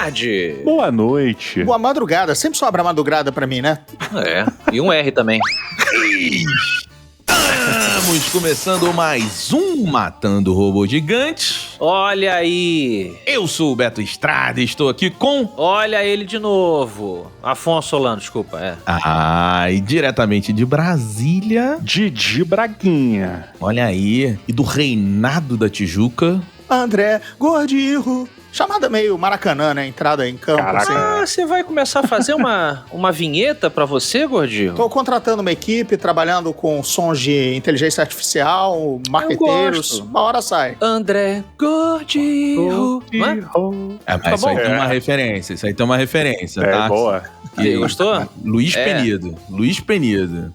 tarde. Boa noite. Boa madrugada. Sempre sobra madrugada pra mim, né? É, e um R também. Estamos começando mais um Matando Robô Gigante. Olha aí. Eu sou o Beto Estrada e estou aqui com... Olha ele de novo. Afonso Solano, desculpa, e diretamente de Brasília, Didi Braguinha. olha aí, e do Reinado da Tijuca, André Gordirro. Chamada meio Maracanã, né? Entrada em campo. Caraca. Assim. Você vai começar a fazer uma vinheta pra você, Gordinho? Tô contratando uma equipe, trabalhando com sons de inteligência artificial, marqueteiros. gosto. Uma hora sai. André Gordinho. mas isso aí tem uma referência, tá? Boa. Você gostou? Luiz Penido. Luiz Penido.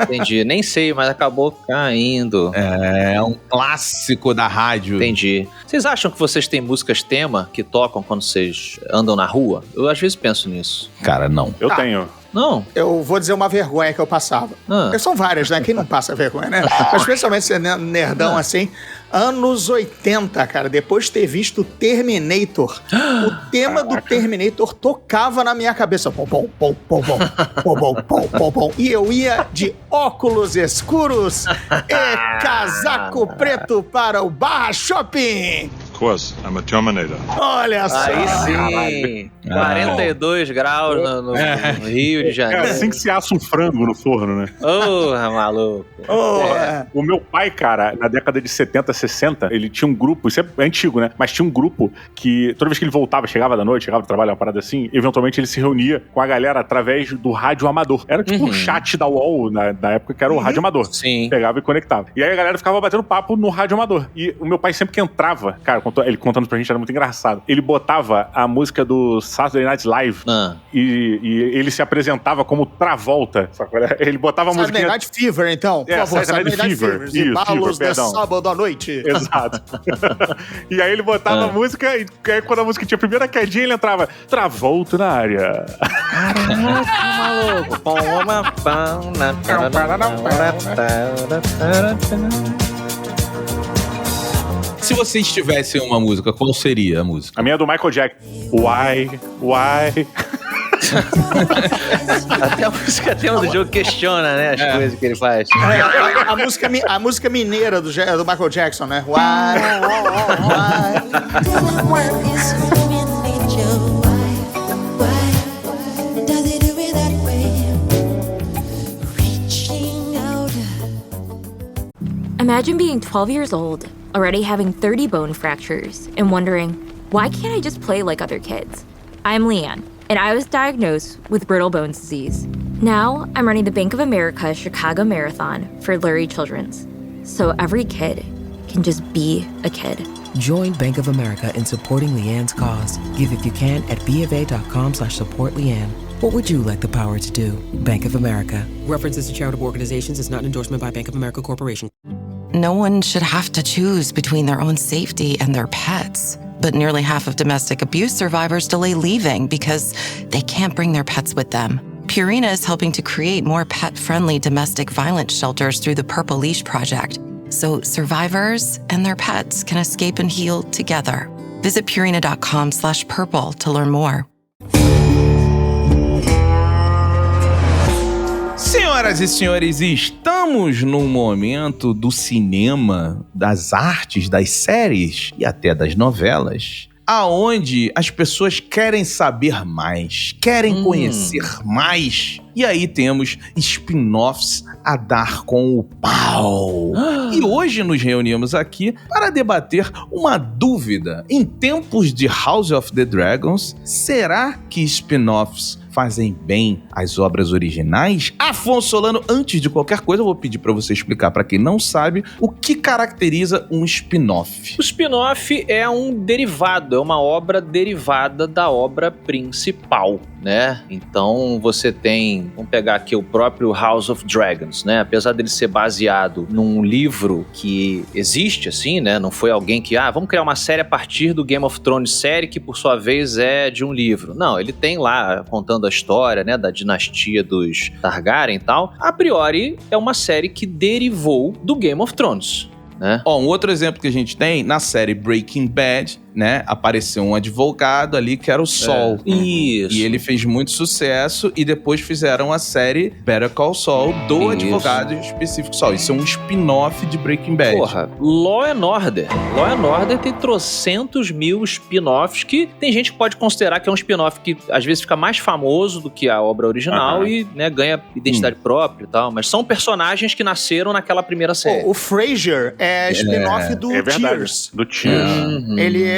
Entendi. Nem sei, mas acabou caindo. É um clássico da rádio. Entendi. Vocês acham que vocês têm músicas tema que tocam quando vocês andam na rua? Eu às vezes penso nisso. Cara, não. Eu tenho. Não? Eu vou dizer uma vergonha que eu passava. São várias, né? Quem não passa vergonha, né? Mas especialmente ser nerdão assim. Anos 80, cara, depois de ter visto Terminator, o tema do Terminator tocava na minha cabeça. Pom, pom, pom, pom, pom, pom, pom, pom, pom, pom. E eu ia de óculos escuros e casaco preto para o Barra Shopping. Of course, I'm a Terminator. Olha só. Aí sim. 42 graus no Rio de É Janeiro. assim que se assa um frango no forno, né? Porra, maluco. O meu pai, cara, na década de 70, 60, ele tinha um grupo, isso é antigo, né? Mas tinha um grupo que toda vez que ele voltava, chegava da noite, chegava do trabalho, uma parada assim, eventualmente ele se reunia com a galera através do rádio amador. Era tipo um chat da UOL, na época que era o rádio amador. Sim. Pegava e conectava. E aí a galera ficava batendo papo no rádio amador. E o meu pai sempre que entrava, cara, ele contando pra gente, era muito engraçado. Ele botava a música do Saturday Night Live e ele se apresentava como Travolta. Ele botava a música. Saturday Night Fever, então. Por favor, Saturday Night Fever. Os embalos de perdão. sábado à noite. Exato. E aí ele botava a música e aí quando a música tinha a primeira quedinha, ele entrava Travolta na área. Maluco. Se vocês tivessem uma música, qual seria a música? A minha é do Michael Jackson. Why? Até a música tema do jogo questiona, né, as coisas que ele faz. A música mineira do Michael Jackson, né? Why? Imagine being 12 years old, already having 30 bone fractures, and wondering, why can't I just play like other kids? I'm Leanne, and I was diagnosed with brittle bones disease. Now, I'm running the Bank of America Chicago Marathon for Lurie Children's, so every kid can just be a kid. Join Bank of America in supporting Leanne's cause. Give if you can at BofA.com/supportLeanne. What would you like the power to do? Bank of America. References to charitable organizations is not an endorsement by Bank of America Corporation. No one should have to choose between their own safety and their pets. But nearly half of domestic abuse survivors delay leaving because they can't bring their pets with them. Purina is helping to create more pet-friendly domestic violence shelters through the Purple Leash Project, so survivors and their pets can escape and heal together. Visit Purina.com/purple to learn more. Senhoras e senhores, estamos num momento do cinema, das artes, das séries e até das novelas, aonde as pessoas querem saber mais, querem conhecer mais. E aí temos spin-offs a dar com o pau. E hoje nos reunimos aqui para debater uma dúvida. Em tempos de House of the Dragons, será que spin-offs fazem bem as obras originais? Afonso Solano, antes de qualquer coisa, eu vou pedir para você explicar para quem não sabe o que caracteriza um spin-off. O spin-off é um derivado, é uma obra derivada da obra principal, né? Então você tem, vamos pegar aqui o próprio House of Dragons, né? Apesar dele ser baseado num livro que existe, assim, né? Não foi alguém que, vamos criar uma série a partir do Game of Thrones série, que por sua vez é de um livro. Não, ele tem lá, contando a história, né? Da dinastia dos Targaryen e tal. A priori, é uma série que derivou do Game of Thrones, né? Um outro exemplo que a gente tem na série Breaking Bad, né, apareceu um advogado ali que era o Saul. Isso. E ele fez muito sucesso e depois fizeram a série Better Call Saul do advogado específico Saul. Isso é um spin-off de Breaking Bad. Porra, Law and Order. Law and Order tem trocentos mil spin-offs que tem gente que pode considerar que é um spin-off que às vezes fica mais famoso do que a obra original e, né, ganha identidade própria e tal. Mas são personagens que nasceram naquela primeira série. O Frasier é spin-off do Cheers. Do Cheers.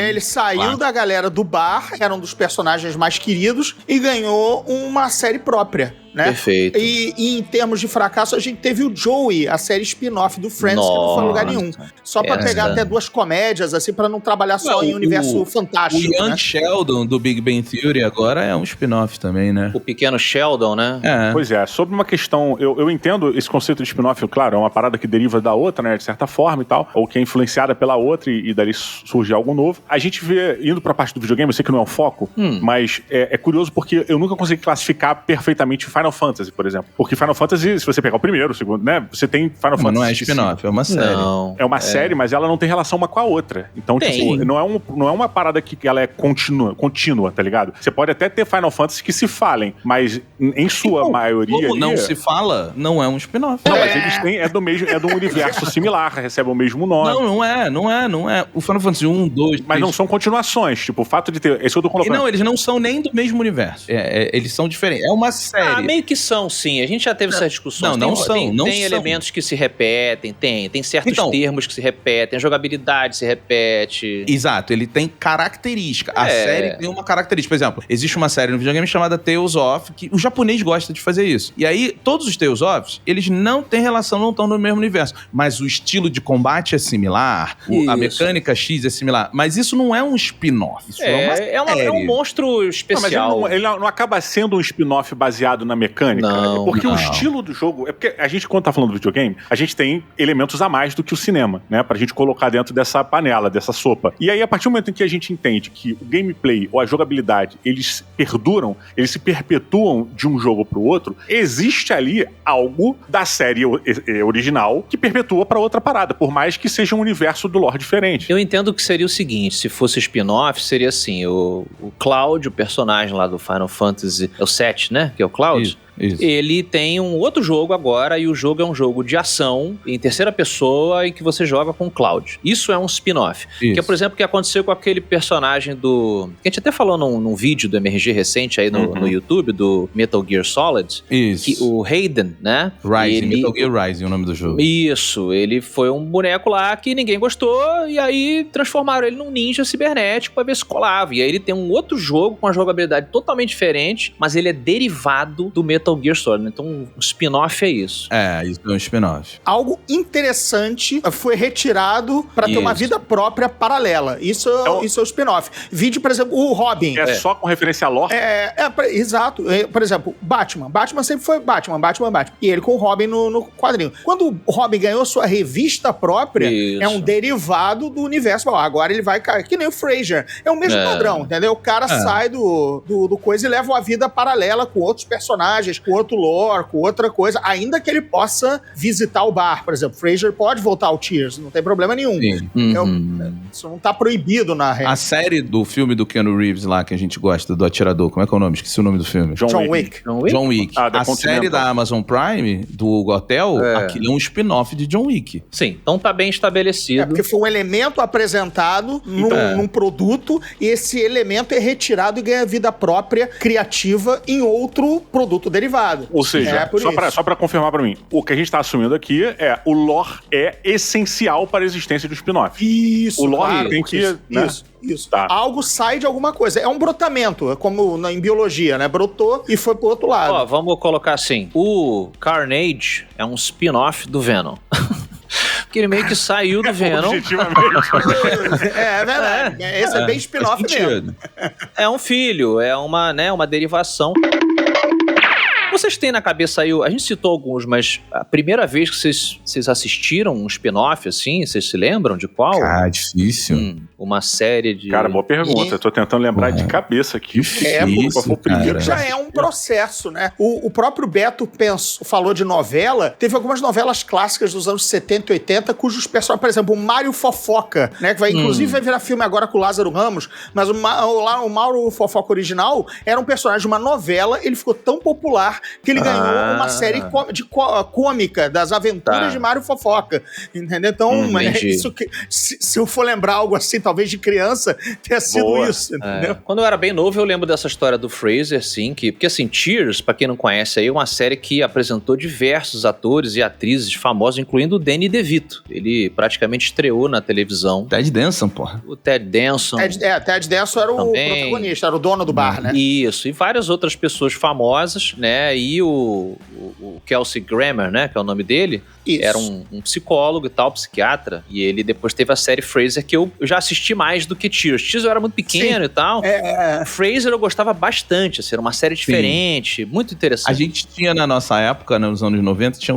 Ele saiu da galera do bar, era um dos personagens mais queridos, e ganhou uma série própria. Né? Perfeito. E em termos de fracasso, a gente teve o Joey, a série spin-off do Friends, que não foi em lugar nenhum. Só pra pegar até duas comédias, assim, pra não trabalhar só em universo fantástico. O Young Sheldon, do Big Bang Theory, agora é um spin-off também, né? O pequeno Sheldon, né? Pois é, sobre uma questão, eu entendo esse conceito de spin-off, claro, é uma parada que deriva da outra, né, de certa forma e tal, ou que é influenciada pela outra e dali surge algo novo. A gente vê, indo pra parte do videogame, eu sei que não é o foco, mas é curioso porque eu nunca consegui classificar perfeitamente Final Fantasy, por exemplo. Porque Final Fantasy, se você pegar o primeiro, o segundo, né? Você tem Final Fantasy. Mas não é spin-off, é uma série. Não. É uma série, mas ela não tem relação uma com a outra. Então, tipo, não é uma parada que ela é contínua, tá ligado? Você pode até ter Final Fantasy que se falem, mas em sua maioria... Como não se fala, não é um spin-off. Não, mas eles têm, é do universo similar, recebem o mesmo nome. Não é. O Final Fantasy 1, 2, 3... Mas não são continuações, tipo, o fato de ter... Esse eu tô colocando. Não, eles não são nem do mesmo universo. Eles são diferentes. É uma série. Meio que são, sim. A gente já teve essas discussões. Tem elementos que se repetem, tem certos termos que se repetem, a jogabilidade se repete. Exato, ele tem característica. A série tem uma característica. Por exemplo, existe uma série no videogame chamada Tales of, que o japonês gosta de fazer isso. E aí, todos os Tales of, eles não têm relação, não estão no mesmo universo. Mas o estilo de combate é similar, a mecânica X é similar. Mas isso não é um spin-off. Isso é um monstro especial. Mas ele não acaba sendo um spin-off baseado na mecânica. Não, porque o estilo do jogo... É porque a gente, quando tá falando do videogame, a gente tem elementos a mais do que o cinema, né? Pra gente colocar dentro dessa panela, dessa sopa. E aí, a partir do momento em que a gente entende que o gameplay ou a jogabilidade, eles perduram, eles se perpetuam de um jogo pro outro, existe ali algo da série original que perpetua pra outra parada, por mais que seja um universo do lore diferente. Eu entendo que seria o seguinte, se fosse spin-off, seria assim, o Cloud, o personagem lá do Final Fantasy, é o 7, né? Que é o Cloud. Isso. Ele tem um outro jogo agora, e o jogo é um jogo de ação em terceira pessoa em que você joga com o Cloud. Isso é um spin-off. Que é, por exemplo, o que aconteceu com aquele personagem do... Que a gente até falou num vídeo do MRG recente aí no YouTube, do Metal Gear Solid. Isso. Que, o Hayden, né? Metal Gear Rising é o nome do jogo. Isso. Ele foi um boneco lá que ninguém gostou, e aí transformaram ele num ninja cibernético pra ver se colava. E aí ele tem um outro jogo com uma jogabilidade totalmente diferente, mas ele é derivado do Metal Gear Solid. Então, um spin-off é isso. Isso é um spin-off. Algo interessante foi retirado pra ter uma vida própria paralela. Isso é o spin-off. Vídeo, por exemplo, o Robin. Só com referência a lore? Exato. Por exemplo, Batman. Batman sempre foi Batman. E ele com o Robin no quadrinho. Quando o Robin ganhou sua revista própria, é um derivado do universo. Agora ele vai cair. Que nem o Frasier. É o mesmo padrão, entendeu? O cara sai do coisa e leva uma vida paralela com outros personagens, com outro lore, com outra coisa, ainda que ele possa visitar o bar, por exemplo. Frasier pode voltar ao Cheers, não tem problema nenhum. Isso não tá proibido na regra. A série do filme do Keanu Reeves lá, que a gente gosta, do atirador, como é que é o nome? Esqueci o nome do filme. John Wick. John Wick. A série da Amazon Prime, do Hotel, aquilo é um spin-off de John Wick. Sim, então tá bem estabelecido. Porque foi um elemento apresentado num produto, e esse elemento é retirado e ganha vida própria, criativa, em outro produto derivado. Ou seja, só pra confirmar pra mim, o que a gente tá assumindo aqui é o lore é essencial para a existência do spin-off. Isso, o lore tem que... Isso. Tá. Algo sai de alguma coisa. É um brotamento, como em biologia, né? Brotou e foi pro outro lado. Vamos colocar assim. O Carnage é um spin-off do Venom. Porque ele meio que saiu do Venom. É verdade. Esse é bem spin-off mesmo. É um filho, é uma derivação. vocês têm na cabeça aí, a gente citou alguns, mas a primeira vez que vocês assistiram um spin-off, assim, vocês se lembram de qual? Ah, difícil. Uma série de... Cara, boa pergunta. Eu tô tentando lembrar de cabeça aqui. Difícil, foi o primeiro. Já é um processo, né? O próprio Beto falou de novela. Teve algumas novelas clássicas dos anos 70 e 80, cujos personagens, por exemplo, o Mário Fofoca, né? Que inclusive vai virar filme agora com o Lázaro Ramos, mas o Mauro Fofoca original era um personagem de uma novela, ele ficou tão popular que ele ganhou uma série cômica das aventuras de Mário Fofoca. Entendeu? Então, isso que, se eu for lembrar algo assim, talvez de criança, tenha sido isso. Entendeu? Quando eu era bem novo, eu lembro dessa história do Frasier, sim, porque assim, Cheers, pra quem não conhece aí, é uma série que apresentou diversos atores e atrizes famosos, incluindo o Danny DeVito. Ele praticamente estreou na televisão. Ted Danson, porra. O Ted Danson. Ted Danson era o protagonista, era o dono do bar, né? Isso, e várias outras pessoas famosas, né? E o Kelsey Grammer, né? Que é o nome dele. Isso. Era um psicólogo e tal, psiquiatra. E ele depois teve a série Frasier, que eu já assisti mais do que Cheers. Cheers eu era muito pequeno e tal. Frasier eu gostava bastante, assim, era uma série diferente, muito interessante. A gente tinha na nossa época, nos anos 90, tinha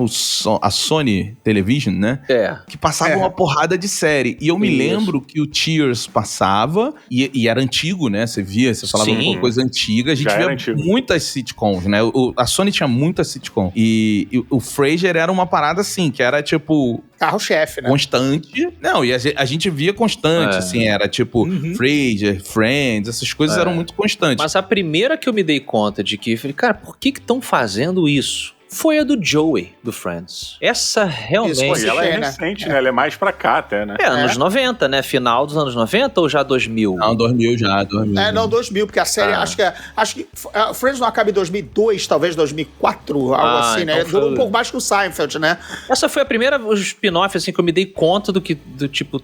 a Sony Television, né? Que passava uma porrada de série. E eu me lembro que o Cheers passava, e era antigo, né? Você via, você falava uma coisa antiga. A gente via muitas sitcoms, né? A Sony tinha muitas sitcoms. E o Frasier era uma parada assim, que era tipo... carro-chefe, né? Constante. Não, e a gente via constante, assim, era tipo Frasier, Friends, essas coisas eram muito constantes. Mas a primeira que eu me dei conta de que, falei, cara, por que estão fazendo isso? Foi a do Joey, do Friends. Essa realmente... Isso, ela é recente, né? Ela é mais pra cá até, né? Anos 90, né? Final dos anos 90 ou já 2000? Não, 2000 já, 2000. Não, 2000, porque a série, acho que Friends não acaba em 2002, talvez 2004, algo assim, né? Durou um pouco mais que o Seinfeld, né? Essa foi a primeira spin-off, assim, que eu me dei conta do tipo,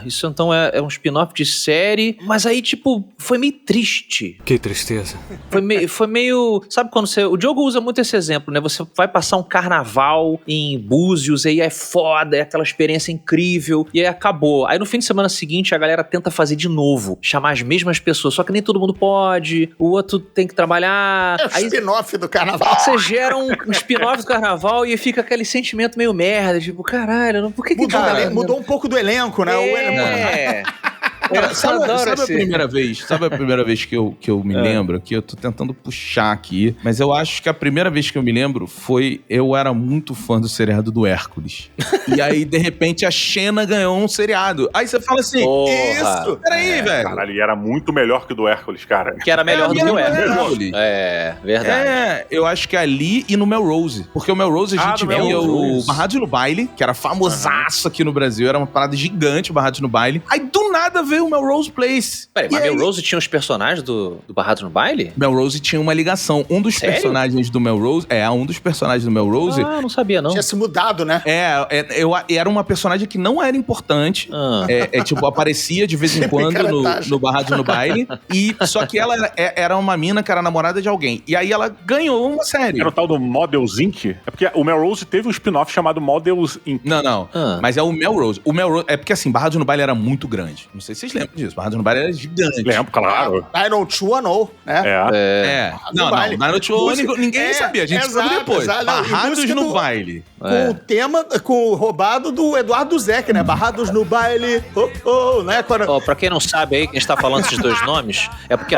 isso então é um spin-off de série, mas aí, tipo, foi meio triste. Que tristeza. Foi meio, sabe quando o Diogo usa muito esse exemplo, né? Você vai passar um carnaval em Búzios, e aí é foda, é aquela experiência incrível, e aí acabou. Aí no fim de semana seguinte, a galera tenta fazer de novo, chamar as mesmas pessoas, só que nem todo mundo pode, o outro tem que trabalhar. É o spin-off do carnaval. Você gera um spin-off do carnaval e fica aquele sentimento meio merda, tipo, caralho, por que mudou um pouco do elenco, né? Sabe a primeira vez que eu me lembro, que eu tô tentando puxar aqui, mas eu acho que a primeira vez que eu me lembro eu era muito fã do seriado do Hércules. E aí, de repente, a Xena ganhou um seriado. Aí você fala assim, isso, peraí, velho. Caralho, e era muito melhor que o do Hércules, cara. Que era melhor do que o Hércules. Verdade. Eu acho que ali e no Melrose. Porque o Melrose a gente via o Barrados no Baile, que era famosaço aqui no Brasil, era uma parada gigante, o Barrados no Baile. Aí, do nada, veio o Melrose Place. Peraí, mas Melrose tinha os personagens do Barrados no Baile? Melrose tinha uma ligação. Um dos personagens do Melrose... um dos personagens do Melrose... não sabia, não. Tinha se mudado, né? Era uma personagem que não era importante. Tipo, aparecia de vez em quando no Barrados no Baile. Só que ela era uma mina que era namorada de alguém. E aí ela ganhou uma série. Era o tal do Models Inc? É porque o Melrose teve um spin-off chamado Models Inc. Não. Mas é o Melrose. O Melrose... É porque, assim, Barrados no Baile era muito grande. Não sei se vocês lembram disso. Barrados no Baile era gigante. Lembro, claro. 90210, né? Não, 90210 ninguém sabia. A gente soube depois. Barrados no Baile. Com o tema, com o roubado do Eduardo Zeck, né? Barrados no Baile, né? Pra quem não sabe aí, quem está falando esses dois nomes, é porque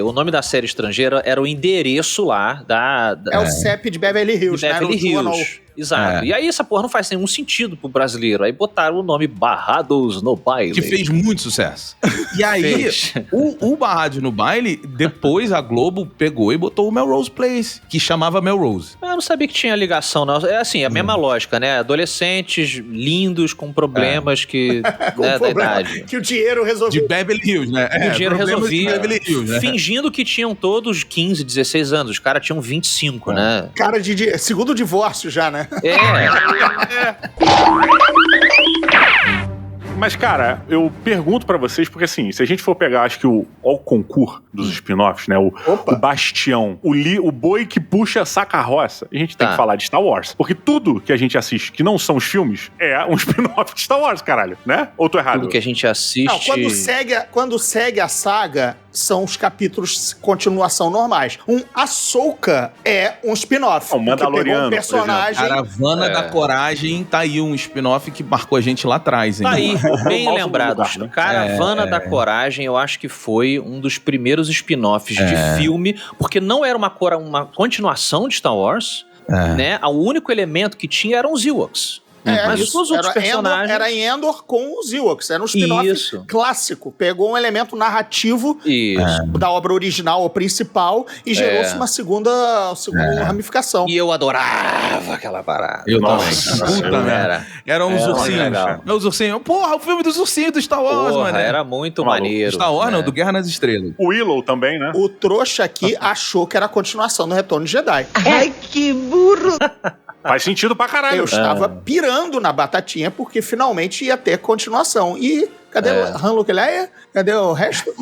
o nome da série estrangeira era o endereço lá da... É o CEP de Beverly Hills, né? Beverly Hills. Exato. E aí essa porra não faz nenhum sentido pro brasileiro. Aí botaram o nome Barrados no Baile. Que fez muito sucesso. E aí, o Barrados no Baile, depois a Globo pegou e botou o Melrose Place, que chamava Melrose. Eu não sabia que tinha ligação, não. É assim, a mesma lógica, né? Adolescentes lindos com problemas que... da idade. Que o dinheiro resolveu. De Beverly Hills, né? O dinheiro resolvia. Beverly Hills, né? Fingindo que tinham todos 15, 16 anos. Os caras tinham 25, né? Cara de segundo divórcio já, né? Mas, cara, eu pergunto pra vocês, porque assim, se a gente for pegar, acho que o concurso dos spin-offs, né? O Bastião, o boi que puxa a carroça, a gente tem que falar de Star Wars. Porque tudo que a gente assiste, que não são os filmes, é um spin-off de Star Wars, caralho, né? Ou tô errado? Tudo que a gente assiste... Não, quando segue a saga, são os capítulos continuação normais. Um Ahsoka é um spin-off. O Mandaloriano, um personagem... Caravana da Coragem, tá aí um spin-off que marcou a gente lá atrás, hein? Tá aí, bem lembrado. lugar, né? Caravana da Coragem, eu acho que foi um dos primeiros spin-offs de filme, porque não era uma continuação de Star Wars, né? O único elemento que tinha eram os Ewoks. Mas isso. todos os outros personagens... Era em Endor com os Ewoks. Era um spin-off clássico. Pegou um elemento narrativo da obra original ou principal e gerou-se uma segunda ramificação. E eu adorava aquela parada. Eu também. Puta, né? Eram os ursinhos. Os ursinhos. Porra, o filme dos ursinhos do Star Wars, mano. Era muito maneiro. Star Wars, não, do Guerra nas Estrelas. O Willow também, né? O trouxa aqui achou que era a continuação do Retorno de Jedi. Ai, que burro! Faz sentido pra caralho. Eu estava pirando na batatinha porque finalmente ia ter continuação. E cadê o Han Luke Leia? Cadê o resto?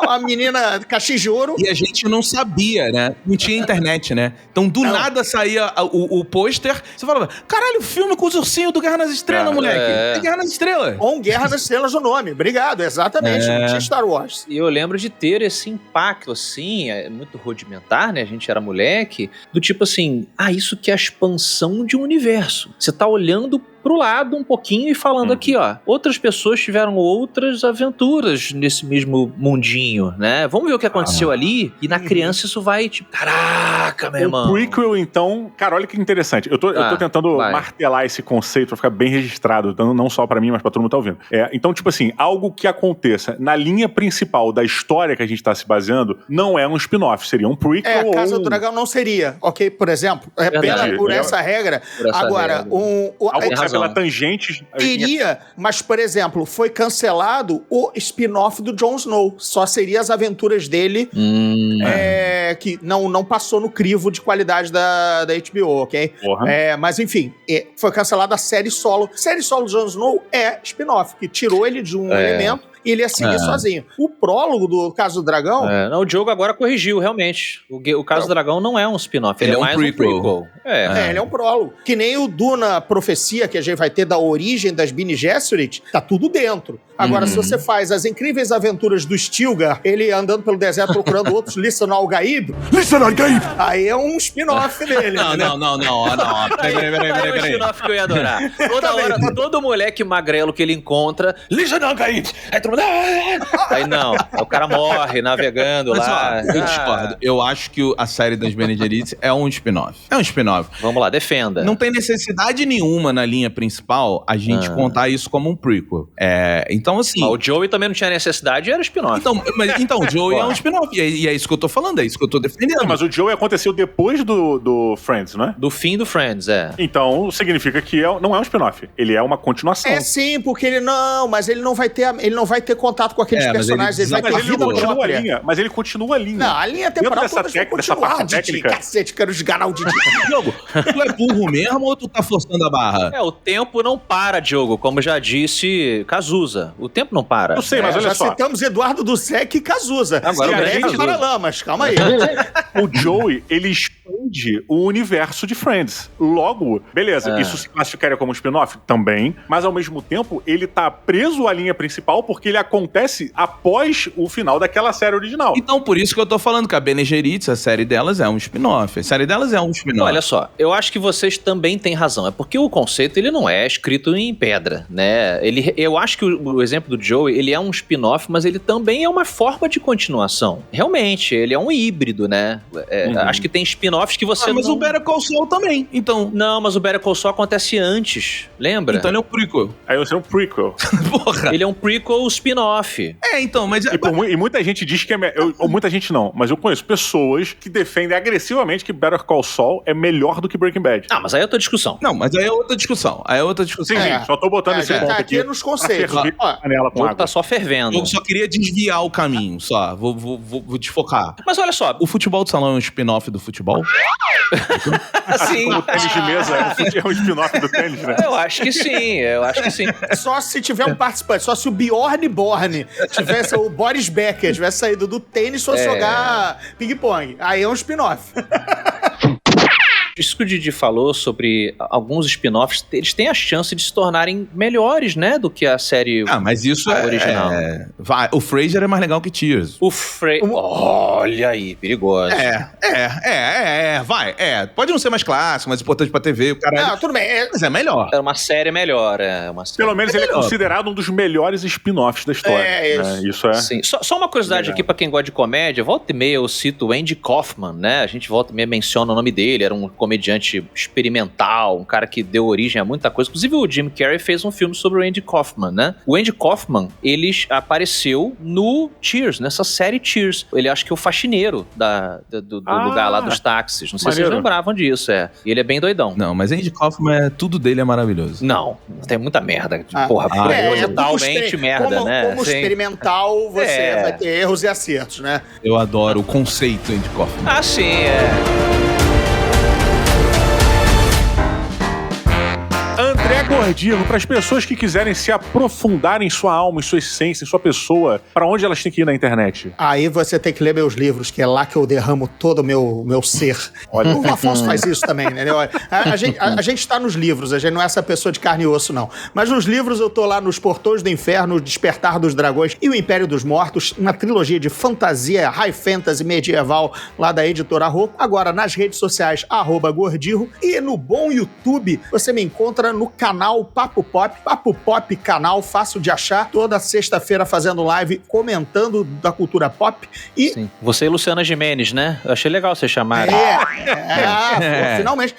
A menina cachis de ouro. E a gente não sabia, né? Não tinha internet, né? Então, do nada saía o pôster. Você falava, caralho, filme com os ursinhos do Guerra nas Estrelas, moleque. É Guerra nas Estrelas. Com Guerra nas Estrelas no nome. Obrigado, exatamente. Não tinha Star Wars. E eu lembro de ter esse impacto, assim, muito rudimentar, né? A gente era moleque. Do tipo assim, isso que é a expansão de um universo. Você tá olhando pro lado um pouquinho e falando aqui, ó, outras pessoas tiveram outras aventuras nesse mesmo mundinho, né? Vamos ver o que aconteceu ali, e na criança isso vai, tipo, caraca, meu irmão. O prequel, então, cara, olha que interessante. Eu tô tentando martelar esse conceito pra ficar bem registrado, não só pra mim, mas pra todo mundo que tá ouvindo. Então, tipo assim, algo que aconteça na linha principal da história que a gente tá se baseando, não é um spin-off, seria um prequel. A Casa do Dragão não seria, ok? Por exemplo, pela por essa regra. Agora, pela tangente... Teria, mas, por exemplo, foi cancelado o spin-off do Jon Snow. Só seria as aventuras dele que não passou no crivo de qualidade da HBO, ok? Mas, enfim, foi cancelada a série solo. A série solo do Jon Snow é spin-off, que tirou ele de um elemento e ele ia seguir sozinho. O prólogo do Caso do Dragão... Não, o Diogo agora corrigiu, realmente. O Caso do Dragão não é um spin-off, ele é mais um prequel. Ele é um prólogo. Que nem o Duna Profecia, que a gente vai ter da origem das Bene Gesserit, tá tudo dentro. Agora, se você faz as incríveis aventuras do Stilgar, ele andando pelo deserto procurando outros Lisan al-Gaib, aí é um spin-off dele. Não. Peraí. É um spin-off que eu ia adorar. Toda hora, todo moleque magrelo que ele encontra, Lisan al-Gaib, aí não, o cara morre navegando lá. Eu discordo. Eu acho que a série das Bene Gesserit é um spin-off. É um spin-off. Vamos lá, defenda. Não tem necessidade nenhuma na linha principal a gente contar isso como um prequel. Então, assim... O Joey também não tinha necessidade e era spin-off. Então, o Joey é um spin-off. E é isso que eu tô falando, é isso que eu tô defendendo. Mas o Joey aconteceu depois do Friends, não é? Do fim do Friends, Então, significa que não é um spin-off. Ele é uma continuação. Sim, porque ele não vai ter contato com aqueles personagens. Ele vai ter vida própria. Mas ele continua a linha. Não, a linha temporal dessa parte técnica. Cacete, quero esganar o Didi. Diogo, tu é burro mesmo ou tu tá forçando a barra? O tempo não para, Diogo, como já disse Cazuza. O tempo não para. Eu sei, mas olha só. Já citamos Eduardo Dussek e Cazuza. Agora o grande Paralamas, calma aí. O Joey, ele expande o universo de Friends. Logo, beleza, isso se classificaria como um spin-off? Também. Mas, ao mesmo tempo, ele tá preso à linha principal porque ele acontece após o final daquela série original. Então, por isso que eu tô falando que a Bene Gesserit, a série delas é um spin-off. A série delas é um spin-off. Olha só, eu acho que vocês também têm razão. É porque o conceito, ele não é escrito em pedra, né? Eu acho que o exemplo do Joey, ele é um spin-off, mas ele também é uma forma de continuação. Realmente, ele é um híbrido, né? Acho que tem spin-offs que você mas o Better Call Saul também, então... Não, mas o Better Call Saul acontece antes, lembra? Então ele é um prequel. Aí você é um prequel. Porra. Ele é um prequel spin-off. Então, mas... E muita gente diz que é... muita gente não, mas eu conheço pessoas que defendem agressivamente que Better Call Saul é melhor do que Breaking Bad. Mas aí é outra discussão. Não, mas aí é outra discussão. Sim, só tô botando esse ponto aqui. Nos conceitos. O jogo tá só fervendo. Eu só queria desviar o caminho, só. Vou desfocar. Mas olha só. O futebol de salão é um spin-off do futebol? Sim. O tênis de mesa é um spin-off do tênis, né? Eu acho que sim. Só se tiver um participante. Só se o Bjorn Borne tivesse, o Boris Becker tivesse saído do tênis e fosse jogar ping-pong. Aí é um spin-off. Isso que o Didi falou sobre alguns spin-offs, eles têm a chance de se tornarem melhores, né, do que a série mas isso original. O Frasier é mais legal que Cheers. Olha aí, perigoso. Pode não ser mais clássico, mais importante pra TV, o cara. Não, tudo bem. Mas é melhor. É uma série melhor, Pelo menos ele é considerado um dos melhores spin-offs da história. Isso. Isso é. Sim. Só uma curiosidade aqui pra quem gosta de comédia, volta e meia eu cito o Andy Kaufman, né? A gente volta e meia menciona o nome dele, era um comediante experimental, um cara que deu origem a muita coisa. Inclusive o Jim Carrey fez um filme sobre o Andy Kaufman, né? O Andy Kaufman, ele apareceu no Cheers, nessa série Cheers. Ele acho que é o faxineiro do lugar lá dos táxis. Não sei se vocês lembravam disso, E ele é bem doidão. Não, mas Andy Kaufman, tudo dele é maravilhoso. Não, tem muita merda. Totalmente merda, né? Como experimental, você vai ter erros e acertos, né? Eu adoro o conceito Andy Kaufman. Sim, André Gordillo, para as pessoas que quiserem se aprofundar em sua alma, em sua essência, em sua pessoa, para onde elas têm que ir na internet? Aí você tem que ler meus livros, que é lá que eu derramo todo o meu ser. Olha. O Afonso faz isso também, né? A gente está nos livros, a gente não é essa pessoa de carne e osso, não. Mas nos livros eu tô lá nos Portões do Inferno, Despertar dos Dragões e o Império dos Mortos, uma trilogia de fantasia, high fantasy medieval, lá da editora Rocco. Agora nas redes sociais, @Gordillo, e no bom YouTube você me encontra no canal Papo Pop canal, fácil de achar, toda sexta-feira fazendo live, comentando da cultura pop. E sim. Você e Luciana Gimenez, né? Eu achei legal vocês chamarem. Finalmente.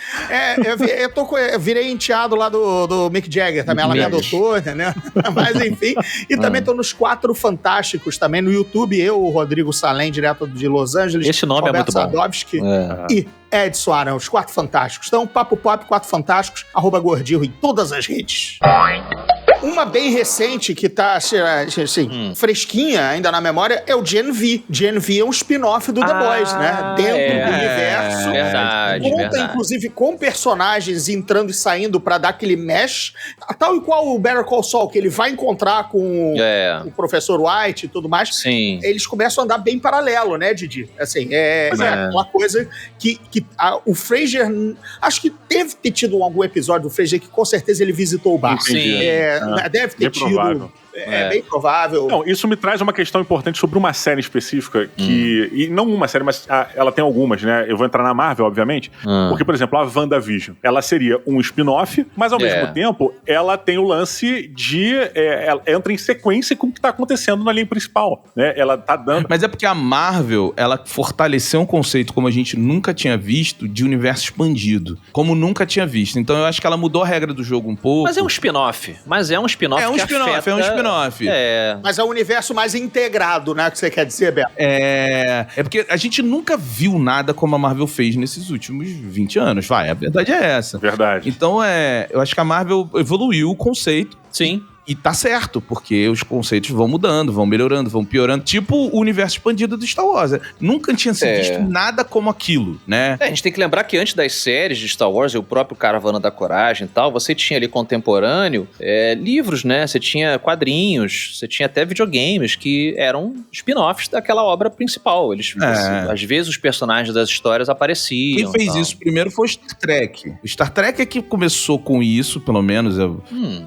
Eu virei enteado lá do Mick Jagger, também ela me adotou, entendeu? Mas enfim, e também tô nos Quatro Fantásticos, também no YouTube, eu, o Rodrigo Salem, direto de Los Angeles. Esse nome Roberto é muito bom. Sadovski, e Edson Aran, os Quatro Fantásticos. Então, Papo Pop, Quatro Fantásticos, @Gordillo em todas as redes. Uma bem recente que tá, assim, fresquinha ainda na memória é o Gen V. Gen V é um spin-off do The Boys, né? Dentro do universo. Verdade. Inclusive, com personagens entrando e saindo pra dar aquele mesh. Tal e qual o Better Call Saul, que ele vai encontrar com o Professor White e tudo mais. Sim. Eles começam a andar bem paralelo, né, Didi? Assim, uma coisa que o Frasier, acho que deve ter tido algum episódio do Frasier que com certeza ele visitou o bar. Sim. Deve ter tido. Provável. É bem provável. Não, isso me traz uma questão importante sobre uma série específica que... E não uma série, mas ela tem algumas, né? Eu vou entrar na Marvel, obviamente. Porque, por exemplo, a WandaVision, ela seria um spin-off, mas ao mesmo tempo, ela tem o lance de... ela entra em sequência com o que tá acontecendo na linha principal, né? Ela tá dando... Mas é porque a Marvel, ela fortaleceu um conceito como a gente nunca tinha visto de universo expandido. Como nunca tinha visto. Então eu acho que ela mudou a regra do jogo um pouco. Mas é um spin-off. É um spin-off. Mas é o universo mais integrado, né? Que você quer dizer, Beto? É porque a gente nunca viu nada como a Marvel fez nesses últimos 20 anos. A verdade é essa. Verdade. Então, eu acho que a Marvel evoluiu o conceito. Sim. E tá certo, porque os conceitos vão mudando, vão melhorando, vão piorando. Tipo o universo expandido do Star Wars. Nunca tinha se visto nada como aquilo, né? A gente tem que lembrar que antes das séries de Star Wars, o próprio Caravana da Coragem e tal, você tinha ali contemporâneo livros, né? Você tinha quadrinhos, você tinha até videogames que eram spin-offs daquela obra principal. Às vezes os personagens das histórias apareciam. Quem fez isso primeiro foi o Star Trek. O Star Trek é que começou com isso, pelo menos,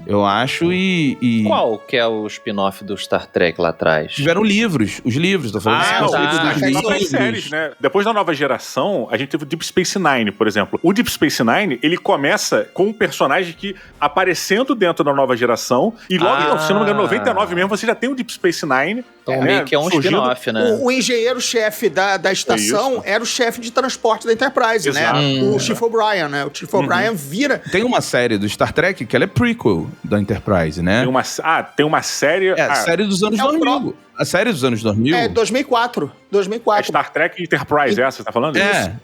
eu acho, e... Qual que é o spin-off do Star Trek lá atrás? Tiveram os livros, tô falando dos séries, né? Depois da nova geração, a gente teve o Deep Space Nine, por exemplo. O Deep Space Nine, ele começa com um personagem que aparecendo dentro da nova geração, e logo, se não me engano, 99 mesmo, você já tem o Deep Space Nine. Então, meio que é um spin-off, né? O engenheiro-chefe da estação era o chefe de transporte da Enterprise, né? O Chief O'Brien, né? O Chief O'Brien vira... Tem uma série do Star Trek que ela é prequel da Enterprise, né? Tem uma série... a série dos anos 2000. A série dos anos 2000? 2004. Star Trek Enterprise, essa, você tá falando?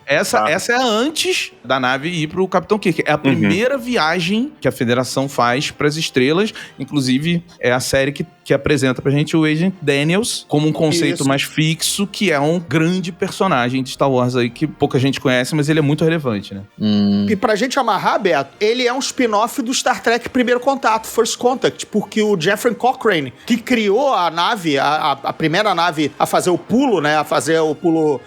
Essa é antes da nave ir pro Capitão Kirk. É a primeira viagem que a Federação faz pras estrelas. Inclusive, é a série que apresenta pra gente o Agent Daniels como um conceito mais fixo, que é um grande personagem de Star Wars aí, que pouca gente conhece, mas ele é muito relevante, né? E pra gente amarrar, Beto, ele é um spin-off do Star Trek Primeiro Contato, First Contact, porque o Jeffrey Cochrane, que criou a nave, a a primeira nave a fazer o pulo, né? A fazer o pulo,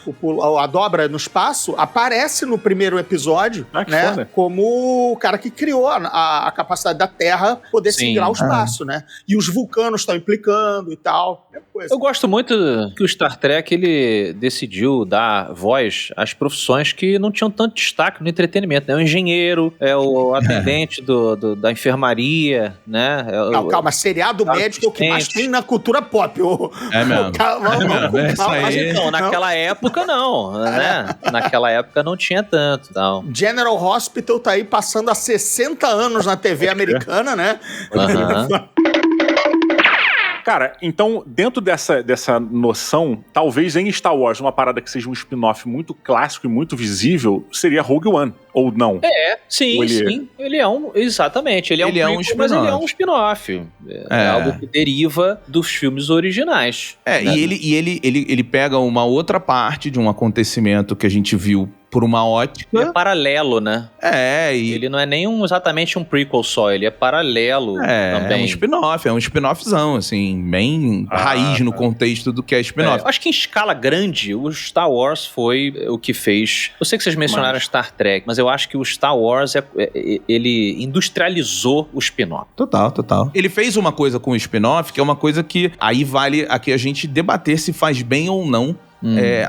a dobra no espaço, aparece no primeiro episódio, né? Foda. Como o cara que criou a capacidade da Terra poder segurar o espaço, né? E os vulcanos estão implicando e tal. Eu gosto muito que o Star Trek, ele decidiu dar voz às profissões que não tinham tanto destaque no entretenimento, né? O engenheiro, o atendente da enfermaria, né? Não, calma, seriado médico é o que mais tem na cultura pop. Mesmo. Então, naquela época não, né? Naquela época não tinha tanto. Não. General Hospital tá aí passando há 60 anos na TV americana, né? Cara, então, dentro dessa noção, talvez em Star Wars, uma parada que seja um spin-off muito clássico e muito visível, seria Rogue One, ou não? Sim. Ele é um... Exatamente. Ele é um spin-off. Mas ele é um spin-off. É algo que deriva dos filmes originais. Né? E ele pega uma outra parte de um acontecimento que a gente viu por uma ótica. Ele é paralelo, né? Ele não é nem exatamente um prequel só, ele é paralelo também. É um spin-offzão, assim, bem raiz no contexto do que é spin-off. Acho que em escala grande, o Star Wars foi o que fez... Eu sei que vocês mencionaram Star Trek, mas eu acho que o Star Wars, ele industrializou o spin-off. Total. Ele fez uma coisa com o spin-off, que é uma coisa que aí vale aqui a gente debater se faz bem ou não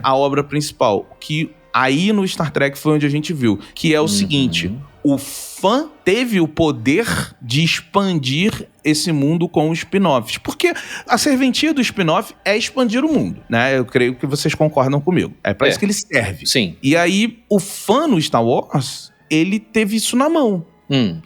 a obra principal, que aí no Star Trek foi onde a gente viu, que é o seguinte, o fã teve o poder de expandir esse mundo com os spin-offs, porque a serventia do spin-off é expandir o mundo, né? Eu creio que vocês concordam comigo. É pra isso que ele serve. Sim. E aí, o fã no Star Wars, ele teve isso na mão.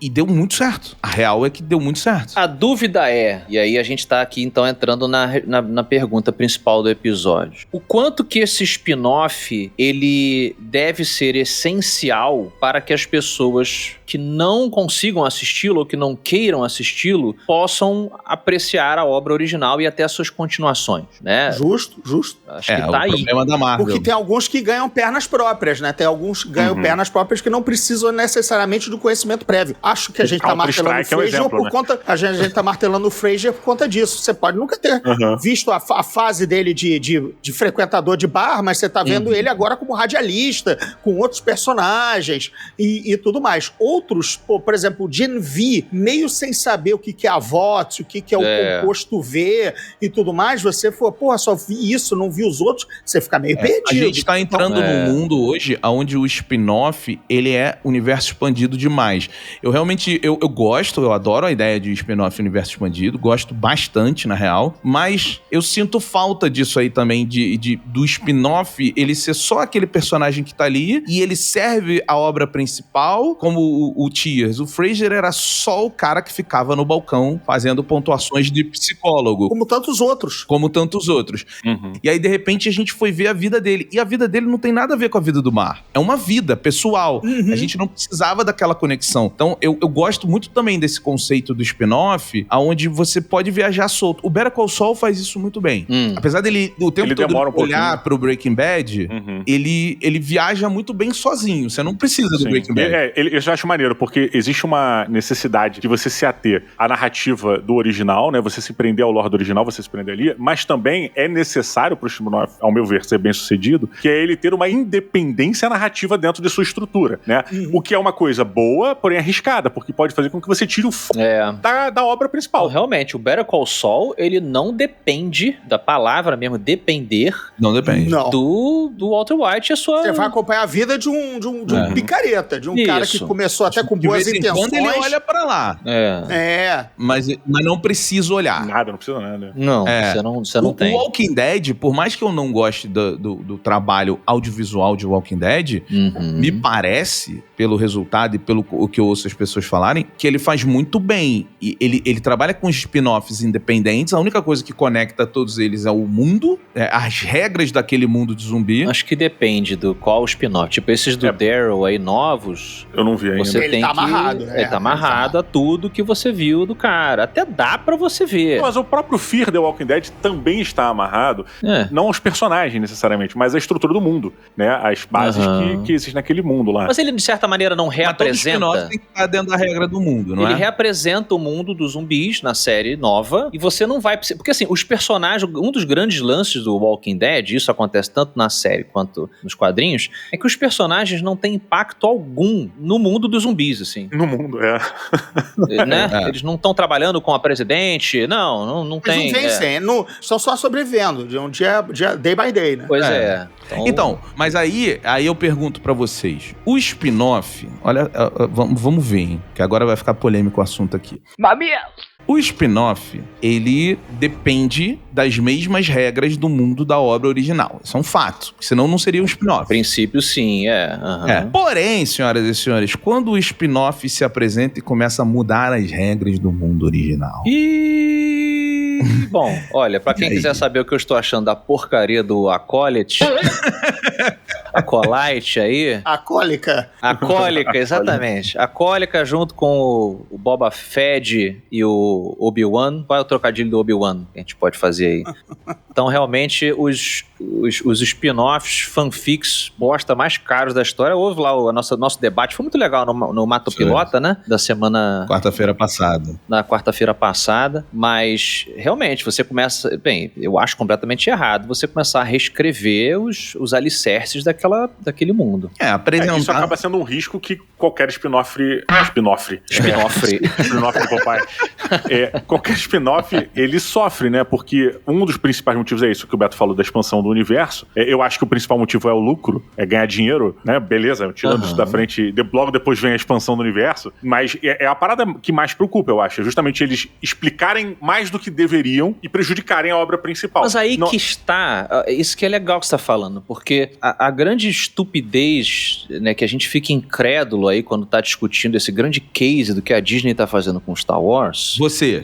E deu muito certo. A real é que deu muito certo. A dúvida e aí a gente tá aqui então entrando na pergunta principal do episódio. O quanto que esse spin-off, ele deve ser essencial para que as pessoas que não consigam assisti-lo ou que não queiram assisti-lo possam apreciar a obra original e até as suas continuações, né? Justo. Acho que tá aí. Problema da Marvel. Porque tem alguns que ganham pernas próprias, né? Tem alguns que ganham pernas próprias que não precisam necessariamente do conhecimento prévio. Acho que a gente tá martelando o Frasier por conta... A gente tá martelando o Frasier por conta disso. Você pode nunca ter visto a fase dele de frequentador de bar, mas você tá vendo ele agora como radialista, com outros personagens e tudo mais. Outros, por exemplo, o Gen V, meio sem saber o que é a VOTS, o que é o composto V e tudo mais, você for, só vi isso, não vi os outros, você fica meio perdido. A gente tá entrando num mundo hoje onde o spin-off, ele é universo expandido demais. Eu realmente, eu gosto, eu adoro a ideia de spin-off universo expandido, gosto bastante, na real, mas eu sinto falta disso aí também, do spin-off, ele ser só aquele personagem que tá ali, e ele serve a obra principal, como o Tears. O Frasier era só o cara que ficava no balcão fazendo pontuações de psicólogo. Como tantos outros. E aí, de repente, a gente foi ver a vida dele. E a vida dele não tem nada a ver com a vida do Mar. É uma vida pessoal. A gente não precisava daquela conexão. Então, eu gosto muito também desse conceito do spin-off, onde você pode viajar solto. O Better Call Saul faz isso muito bem. Apesar dele, o tempo todo, olhar pro Breaking Bad, ele viaja muito bem sozinho. Você não precisa do Breaking Bad. Eu já acho maneiro, porque existe uma necessidade de você se ater à narrativa do original, né? Você se prender ao lore do original, você se prender ali, mas também é necessário pro spin-off, ao meu ver, ser bem sucedido, que é ele ter uma independência narrativa dentro de sua estrutura, né? O que é uma coisa boa, porém arriscada, porque pode fazer com que você tire o foco da obra principal. Realmente, o Better Call Saul, ele não depende da palavra mesmo, depender. Não depende. Do Walter White e a sua... Você vai acompanhar a vida de um picareta, de um cara que começou até com boas intenções. Quando ele olha pra lá. Mas não precisa olhar. Nada, não precisa nada. Não, você não tem. O Walking Dead, por mais que eu não goste do trabalho audiovisual de Walking Dead, me parece, pelo resultado e pelo que eu ouço as pessoas falarem, que ele faz muito bem. E ele trabalha com spin-offs independentes, a única coisa que conecta todos eles é o mundo, as regras daquele mundo de zumbi. Acho que depende do qual spin-off. Tipo, esses do Daryl aí, novos... Eu não vi ainda. Ele tá amarrado, né? Ele tá amarrado a tudo que você viu do cara. Até dá pra você ver. Mas o próprio Fear the Walking Dead também está amarrado, não aos personagens necessariamente, mas à estrutura do mundo, né? As bases que existem naquele mundo lá. Mas ele, de certa maneira, não reapresenta... Mas todo spin-off tem que estar dentro da regra do mundo, não é? Ele representa o mundo dos zumbis na série nova, e você não vai... Porque assim, os personagens... Um dos grandes lances do Walking Dead, isso acontece tanto na série quanto nos quadrinhos, é que os personagens não têm impacto algum no mundo dos zumbis, assim. No mundo, Né? Eles não estão trabalhando com a presidente, não tem... Eles não vencem, estão só sobrevivendo, de um dia day by day, né? Pois é. Então, mas aí eu pergunto pra vocês, o spin-off, olha, vamos ver, hein, que agora vai ficar polêmico o assunto aqui. O spin-off, ele depende das mesmas regras do mundo da obra original. Isso é um fato, senão não seria um spin-off. A princípio, sim, Porém, senhoras e senhores, quando o spin-off se apresenta e começa a mudar as regras do mundo original... Bom, olha, pra quem quiser saber o que eu estou achando da porcaria do Acolyte... Acolyte aí... Acólica, exatamente. Acólica junto com o Boba Fett e o Obi-Wan. Qual é o trocadilho do Obi-Wan que a gente pode fazer aí? Então, realmente, os spin-offs, fanfics, bosta mais caros da história. Houve lá o nosso debate, foi muito legal no Mato Pilota, né? Da semana... Quarta-feira passada. Na quarta-feira passada. Mas, realmente, você começa... Bem, eu acho completamente errado você começar a reescrever os alicerces daquele mundo. Apresentar... Isso acaba sendo um risco que qualquer spin-off do Popeye. Qualquer spin-off, ele sofre, né? Porque um dos principais motivos é isso que o Beto falou da expansão do universo. Eu acho que o principal motivo é o lucro, é ganhar dinheiro, né? Beleza, tirando isso da frente, logo depois vem a expansão do universo, mas é a parada que mais preocupa, eu acho. É justamente eles explicarem mais do que deveriam e prejudicarem a obra principal. Mas aí que está, isso que é legal que você está falando, porque a grande estupidez, né, que a gente fica incrédulo aí quando tá discutindo esse grande case do que a Disney tá fazendo com Star Wars. Você,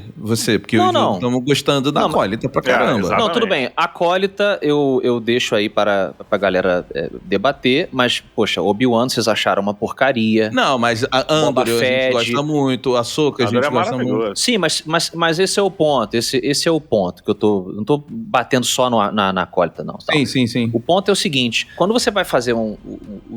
porque estamos gostando da Acólita pra caramba. Não, tudo bem. Acólita eu deixo aí pra galera debater, mas, poxa, Obi-Wan vocês acharam uma porcaria. Não, mas a Andor a gente gosta muito, a Ahsoka a gente gosta muito. Sim, mas esse é o ponto, esse é o ponto que não tô batendo só na Acólita, não. Tá? Sim. O ponto é o seguinte, quando você vai fazer um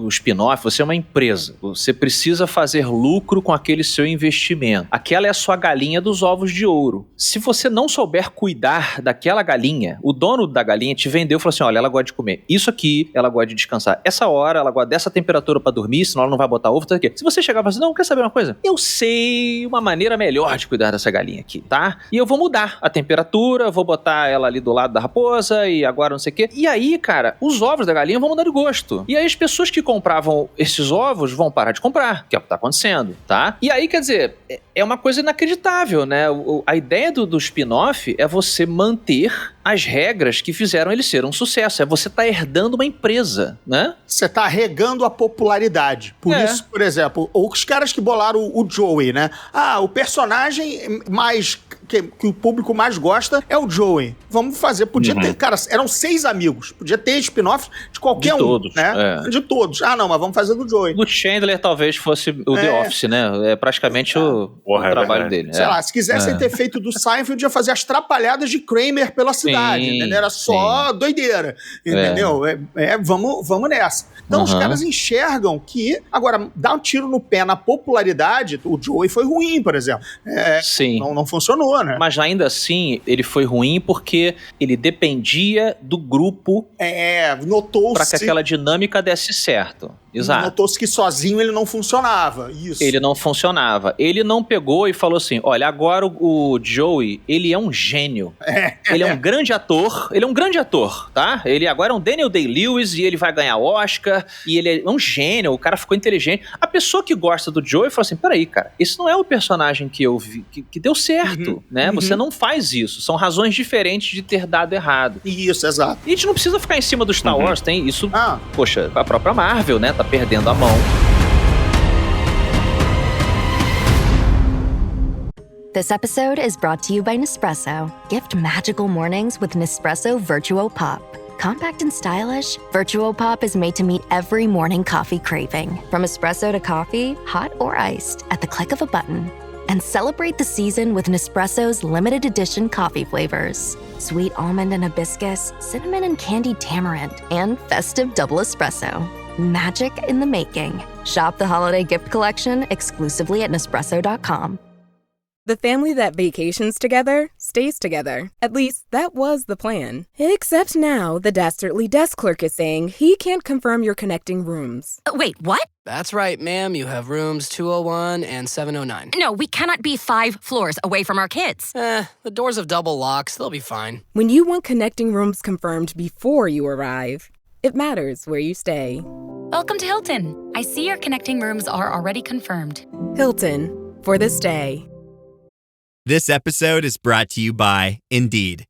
spin-off, você é uma empresa, você precisa fazer lucro com aquele seu investimento. Aquela é a sua galinha dos ovos de ouro. Se você não souber cuidar daquela galinha, o dono da galinha te vendeu e falou assim, olha, ela gosta de comer isso aqui, ela gosta de descansar essa hora, ela gosta dessa temperatura pra dormir, senão ela não vai botar ovo, tudo aqui. Se você chegar e falar assim, não, quer saber uma coisa? Eu sei uma maneira melhor de cuidar dessa galinha aqui, tá? E eu vou mudar a temperatura, vou botar ela ali do lado da raposa e agora não sei o quê. E aí, cara, os ovos da galinha vão mudar de gosto. E aí as pessoas que compravam esses ovos vão parar de comprar, que é o que tá acontecendo, tá? E aí, quer dizer, é uma coisa inacreditável, né? A ideia do spin-off é você manter as regras que fizeram ele ser um sucesso. É você tá herdando uma empresa, né? Você tá regando a popularidade. Por isso, por exemplo, os caras que bolaram o Joey, né? O personagem mais... Que o público mais gosta é o Joey. Vamos fazer. Podia ter... Cara, eram 6 amigos. Podia ter spin-off de qualquer todos, né? De todos. Não, mas vamos fazer do Joey. Do Chandler talvez fosse o The Office, né? É praticamente o trabalho dele. Sei lá, se quisessem ter feito do Seinfeld, ia fazer as trapalhadas de Kramer pela cidade, entendeu? Era só doideira, entendeu? Vamos nessa. Então os caras enxergam que, agora, dar um tiro no pé na popularidade, o Joey foi ruim, por exemplo. Sim. Não funcionou, né? Mas ainda assim, ele foi ruim porque ele dependia do grupo notou-se... para que aquela dinâmica desse certo. Exato. Notou-se que sozinho ele não funcionava. Isso. Ele não funcionava. Ele não pegou e falou assim, olha, agora o Joey, ele é um gênio. Ele é um grande ator. Ele é um grande ator, tá? Ele agora é um Daniel Day-Lewis e ele vai ganhar Oscar. E ele é um gênio, o cara ficou inteligente. A pessoa que gosta do Joey falou assim, peraí, cara, esse não é o personagem que eu vi, que deu certo, né? Você não faz isso. São razões diferentes de ter dado errado. Isso, exato. E a gente não precisa ficar em cima do Star Wars, tem isso... Poxa, a própria Marvel, né? Tá perdendo a mão. This episode is brought to you by Nespresso. Gift magical mornings with Nespresso Virtuo Pop. Compact and stylish, Virtuo Pop is made to meet every morning coffee craving. From espresso to coffee, hot or iced, at the click of a button. And celebrate the season with Nespresso's limited edition coffee flavors. Sweet almond and hibiscus, cinnamon and candied tamarind, and festive double espresso. Magic in the making. Shop the holiday gift collection exclusively at Nespresso.com. The family that vacations together stays together. At least, that was the plan. Except now, the Dastardly desk clerk is saying he can't confirm your connecting rooms. Wait, what? That's right, ma'am. You have rooms 201 and 709. No, we cannot be 5 floors away from our kids. The doors have double locks. They'll be fine. When you want connecting rooms confirmed before you arrive, it matters where you stay. Welcome to Hilton. I see your connecting rooms are already confirmed. Hilton, for the stay. This episode is brought to you by Indeed.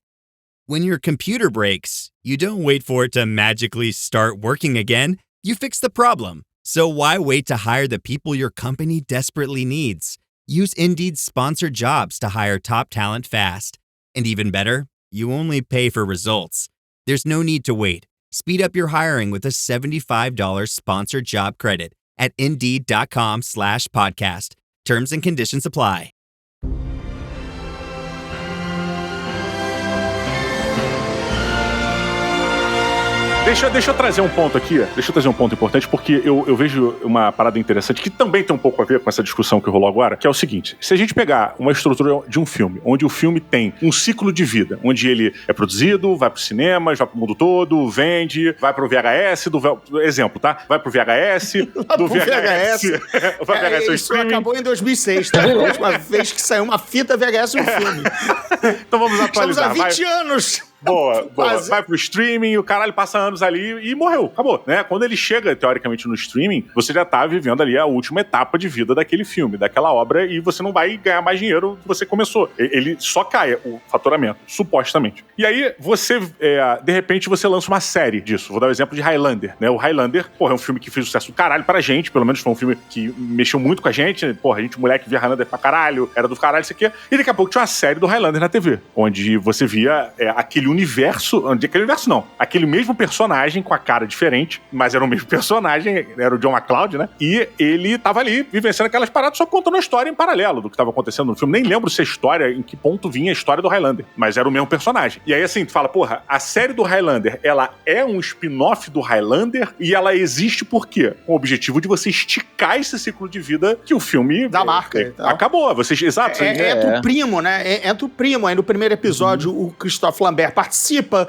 When your computer breaks, you don't wait for it to magically start working again. You fix the problem. So why wait to hire the people your company desperately needs? Use Indeed's sponsored jobs to hire top talent fast. And even better, you only pay for results. There's no need to wait. Speed up your hiring with a $75 sponsored job credit at Indeed.com/podcast. Terms and conditions apply. Deixa eu trazer um ponto aqui, importante, porque eu vejo uma parada interessante que também tem um pouco a ver com essa discussão que rolou agora, que é o seguinte: se a gente pegar uma estrutura de um filme, onde o filme tem um ciclo de vida, onde ele é produzido, vai pro cinema, vai pro mundo todo, vende, vai pro VHS, exemplo, tá? Vai pro VHS, do VHS. Isso acabou em 2006, tá? A última vez que saiu uma fita VHS no filme. Então vamos atualizar. Estamos há 20 anos. Boa. Vai pro streaming, o caralho passa anos ali e morreu, acabou, né? Quando ele chega, teoricamente, no streaming, você já tá vivendo ali a última etapa de vida daquele filme, daquela obra, e você não vai ganhar mais dinheiro que você começou. Ele só cai o faturamento, supostamente. E aí, você, de repente, você lança uma série disso. Vou dar o exemplo de Highlander, né? O Highlander, é um filme que fez sucesso do caralho pra gente, pelo menos foi um filme que mexeu muito com a gente, a gente, moleque, via Highlander pra caralho, era do caralho, isso aqui. E daqui a pouco tinha uma série do Highlander na TV, onde você via aquele aquele mesmo personagem com a cara diferente, mas era o mesmo personagem, era o John McClane, né? E ele tava ali vivenciando aquelas paradas, só contando a história em paralelo do que tava acontecendo no filme. Nem lembro se a história, em que ponto vinha a história do Highlander, mas era o mesmo personagem. E aí, assim, tu fala, a série do Highlander, ela é um spin-off do Highlander e ela existe por quê? Com o objetivo de você esticar esse ciclo de vida que o filme da marca. Então. Acabou. Exato. Entra o primo, né? Entra o primo. Aí no primeiro episódio, o Christophe Lambert participa,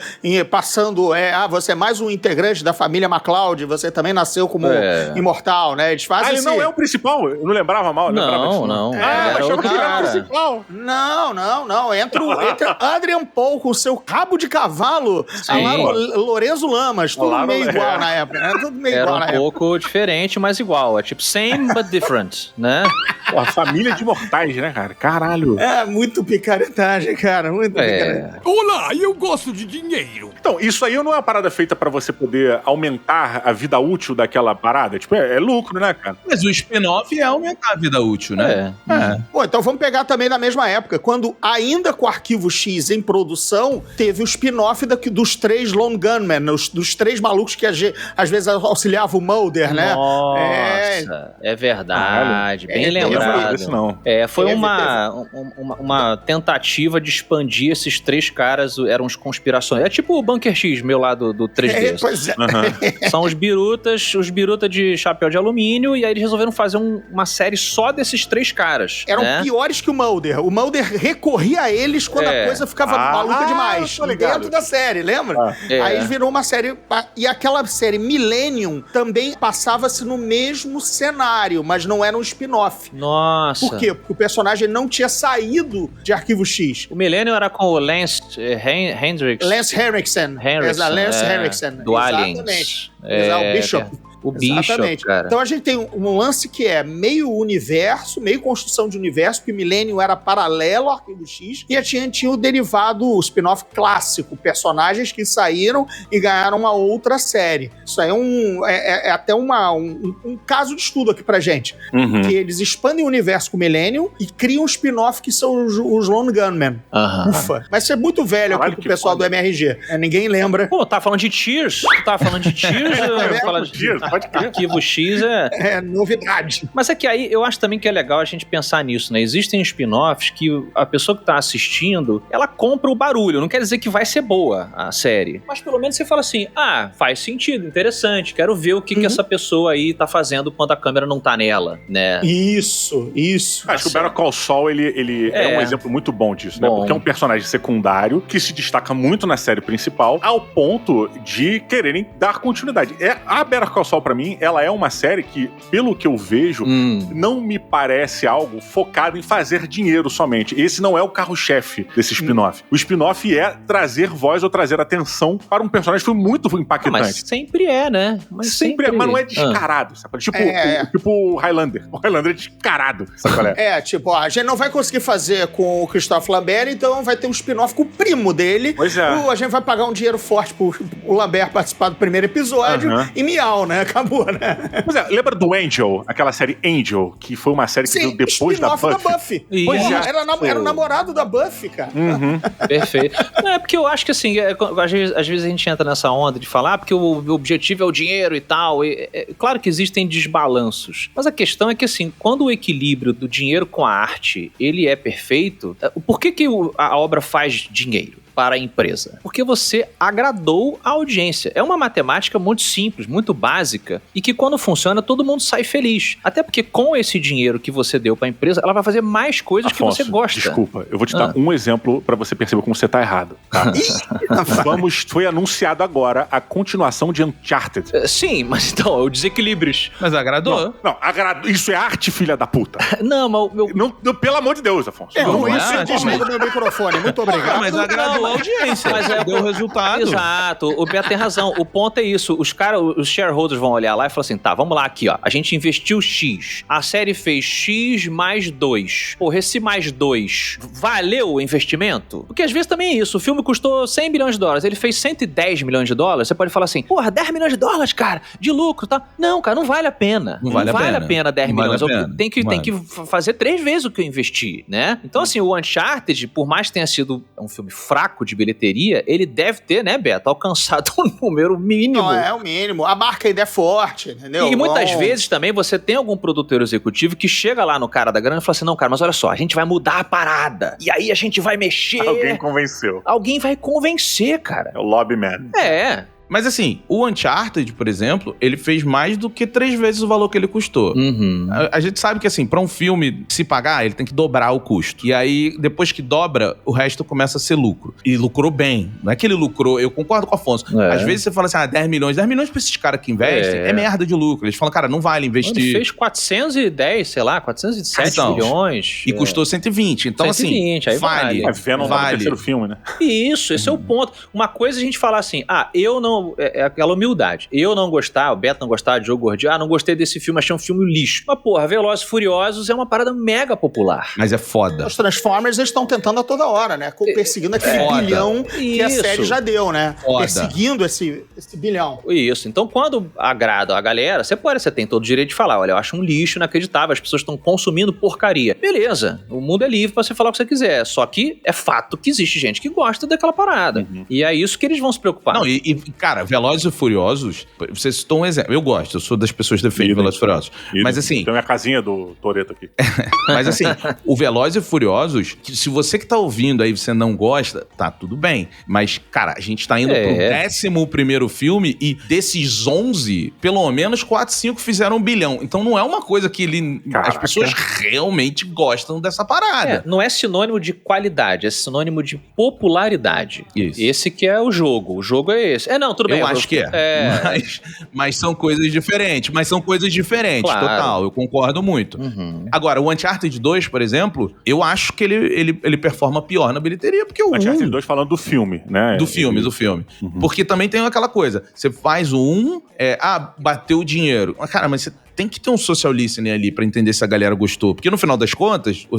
passando, você é mais um integrante da família MacLeod, você também nasceu como imortal, né? Eles fazem ele não é o principal? Eu não lembrava mal. Não. Achava que ele era o principal. Não. Entra Adrian Paul com seu rabo de cavalo, Lorenzo Lamas, tudo meio igual na época, né? Tudo meio igual na época. Era um pouco diferente, mas igual. É tipo same but different, né? A família de mortais, né, cara? Caralho. É, muito picaretagem, cara. Muito picaretagem. Olá, eu gosto de dinheiro. Então, isso aí não é uma parada feita pra você poder aumentar a vida útil daquela parada? Tipo, é lucro, né, cara? Mas o spin-off é aumentar a vida útil, né? Bom, então vamos pegar também na mesma época, quando ainda com o Arquivo X em produção, teve o spin-off dos 3 Lone Gunmen, dos 3 malucos que às vezes auxiliavam o Mulder, né? Nossa, é verdade. Bem lembrado. Não. Foi uma tentativa de expandir esses 3 caras, eram os conspirações. É tipo o Bunker X, meu lá do 3D. Pois é. São os birutas de chapéu de alumínio, e aí eles resolveram fazer uma série só desses 3 caras. Eram piores que o Mulder. O Mulder recorria a eles quando a coisa ficava maluca demais. Dentro da série, lembra? Aí virou uma série... E aquela série Millennium também passava-se no mesmo cenário, mas não era um spin-off. Nossa. Por quê? Porque o personagem não tinha saído de Arquivo X. O Millennium era com o Lance Henriksen. Lance Henriksen. Do Aliens. O Bishop. O Bishop, cara. Então a gente tem um lance que é meio universo, meio construção de universo, porque Millennium era paralelo ao Arquivo X, e tinha o derivado, o spin-off clássico, personagens que saíram e ganharam uma outra série. Isso aí é até um caso de estudo aqui pra gente. Que eles expandem o universo com Millennium e criam um spin-off que são os Lone Gunmen. Ufa. Mas isso é muito velho aqui pro pessoal do MRG. Ninguém lembra. Pô, tá falando de Cheers? Tu tá falando de Cheers? Pode crer. Arquivo X é novidade. Mas é que aí eu acho também que é legal a gente pensar nisso, né? Existem spin-offs que a pessoa que tá assistindo, ela compra o barulho. Não quer dizer que vai ser boa a série. Mas pelo menos você fala assim, faz sentido, interessante. Quero ver o que essa pessoa aí tá fazendo quando a câmera não tá nela, né? Isso. Acho que o Better Call Saul, ele é um exemplo muito bom disso, né? Porque é um personagem secundário que se destaca muito na série principal, ao ponto de quererem dar continuidade. A Better Call Saul, pra mim, ela é uma série que, pelo que eu vejo, não me parece algo focado em fazer dinheiro somente. Esse não é o carro-chefe desse spin-off. O spin-off é trazer voz ou trazer atenção para um personagem que foi muito impactante. Mas sempre é, né? Mas não é descarado, sabe? Tipo o Highlander. O Highlander é descarado, sabe qual é? Tipo, a gente não vai conseguir fazer com o Christophe Lambert, então vai ter um spin-off com o primo dele. Pois é. A gente vai pagar um dinheiro forte pro o Lambert participar do primeiro episódio e miau, né? Acabou, né? Pois é, lembra do Angel? Aquela série Angel, que foi uma série que veio depois da Buffy. Pois é. Era o namorado da Buffy, cara. Perfeito. É porque eu acho que assim, às vezes a gente entra nessa onda de falar porque o objetivo é o dinheiro e tal. Claro que existem desbalanços. Mas a questão é que assim, quando o equilíbrio do dinheiro com a arte, ele é perfeito, por que a obra faz dinheiro para a empresa? Porque você agradou a audiência. É uma matemática muito simples, muito básica, e que quando funciona, todo mundo sai feliz. Até porque com esse dinheiro que você deu para a empresa, ela vai fazer mais coisas Afonso, que você gosta. Desculpa, eu vou te dar um exemplo para você perceber como você tá errado. Tá? Foi anunciado agora a continuação de Uncharted. Sim, mas então, o desequilíbrios. Mas agradou. Não, agradou. Isso é arte, filha da puta. Não, mas não, pelo amor de Deus, Afonso. Desliga o meu microfone. Muito obrigado. Mas agradou a audiência. Mas deu o resultado. Exato. O Beto tem razão. O ponto é isso. Os shareholders vão olhar lá e falar assim, tá, vamos lá aqui, ó. A gente investiu X. A série fez X mais 2. Porra, esse mais 2 valeu o investimento? Porque às vezes também é isso. O filme custou $100 milhões. Ele fez $110 milhões. Você pode falar assim, porra, $10 milhões, cara, de lucro, tá? Não, cara, não vale a pena. Não vale a pena 10 milhões. Tem que fazer 3 vezes o que eu investi, né? Então, assim, o Uncharted, por mais que tenha sido um filme fraco de bilheteria, ele deve ter, né, Beto, alcançado um número mínimo. Não, é o mínimo. A marca ainda é forte, entendeu? E muitas vezes também você tem algum produtor executivo que chega lá no cara da grana e fala assim, não, cara, mas olha só, a gente vai mudar a parada. E aí a gente vai mexer. Alguém convenceu. Alguém vai convencer, cara. É o lobbyman. Mas assim, o Uncharted, por exemplo, ele fez mais do que 3 vezes o valor que ele custou. A gente sabe que assim, pra um filme se pagar, ele tem que dobrar o custo. E aí, depois que dobra, o resto começa a ser lucro. E lucrou bem. Não é que ele lucrou, eu concordo com o Afonso. Às vezes você fala assim, 10 milhões pra esses caras que investem, é merda de lucro. Eles falam, cara, não vale investir. Ele fez 410, sei lá, 407 milhões. E custou 120. Então 120, assim, aí vale. Venom no terceiro filme, né? Isso, esse é o ponto. Uma coisa é a gente falar assim, eu não... É aquela humildade. Eu não gostar, o Beto não gostar de Jogo Gordinho, não gostei desse filme, achei um filme lixo. Mas, porra, Velozes e Furiosos é uma parada mega popular. Mas é foda. Os Transformers, eles estão tentando a toda hora, né? Perseguindo aquele bilhão que a série já deu, né? Perseguindo esse bilhão. Isso. Então, quando agrada a galera, você tem todo o direito de falar, olha, eu acho um lixo inacreditável, as pessoas estão consumindo porcaria. Beleza, o mundo é livre pra você falar o que você quiser, só que é fato que existe gente que gosta daquela parada. E é isso que eles vão se preocupar. Não, cara, Velozes e Furiosos, você citou um exemplo. Eu gosto, eu sou das pessoas que defendem Velozes e Furiosos. Mas assim... Tem minha casinha do Toretto aqui. Mas assim, o Velozes e Furiosos, se você que tá ouvindo aí, você não gosta, tá tudo bem. Mas, cara, a gente tá indo pro 11º filme e desses 11, pelo menos 4, 5 fizeram 1 bilhão. Então não é uma coisa que as pessoas realmente gostam dessa parada. Não é sinônimo de qualidade, é sinônimo de popularidade. Isso. Esse que é o jogo. O jogo é esse. Não, tudo bem. Eu acho que mas são coisas diferentes. Claro. Total. Eu concordo muito. Agora, o Uncharted 2, por exemplo, eu acho que ele performa pior na bilheteria, porque o Uncharted 2 falando do filme, né? Do filme. Porque também tem aquela coisa, você faz o 1, bateu o dinheiro. Cara, mas você tem que ter um social listening ali pra entender se a galera gostou. Porque no final das contas, o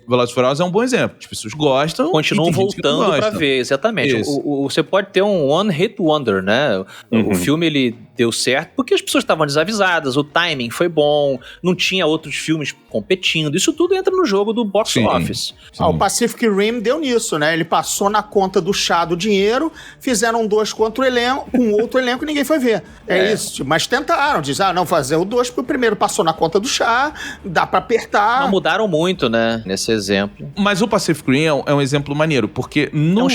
Velozes e Furiosos é um bom exemplo. As pessoas gostam. Continuam voltando pra ver, exatamente. Você pode ter um one hit wonder, né? O filme, ele deu certo porque as pessoas estavam desavisadas, o timing foi bom, não tinha outros filmes competindo. Isso tudo entra no jogo do box office. O Pacific Rim deu nisso, né? Ele passou na conta do chá do dinheiro, fizeram 2 contra o elenco, com outro elenco e ninguém foi ver. É isso. Mas tentaram, não fazer o 2, porque o primeiro passou na conta do chá, dá pra apertar. Mas mudaram muito, né, nesse exemplo. Mas o Pacific Rim é um exemplo maneiro, porque na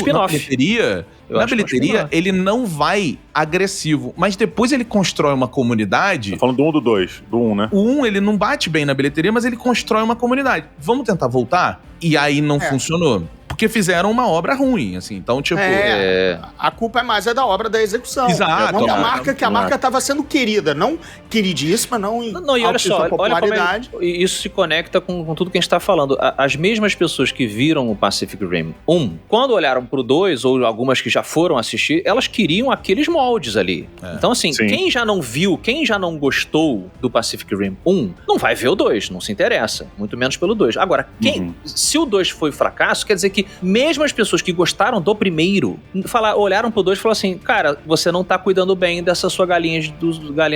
bilheteria, ele não vai agressivo, mas depois ele constrói uma comunidade. Tá falando do 1 ou do 2? Do 1, né? O 1, ele não bate bem na bilheteria, mas ele constrói uma comunidade. Vamos tentar voltar? E aí não funcionou. Porque fizeram uma obra ruim, assim. Então, tipo... A culpa é mais da obra da execução. Exato. Não que a marca estava sendo querida. Não queridíssima, não e olha só, popularidade. Olha como isso se conecta com tudo que a gente tá falando. As mesmas pessoas que viram o Pacific Rim 1, quando olharam pro 2, ou algumas que já foram assistir, elas queriam aqueles moldes ali. Então, assim, quem já não viu, quem já não gostou do Pacific Rim 1, não vai ver o 2, não se interessa. Muito menos pelo 2. Agora, se o 2 foi fracasso, quer dizer que mesmo as pessoas que gostaram do primeiro olharam pro 2 e falaram assim, cara, você não tá cuidando bem dessa sua galinha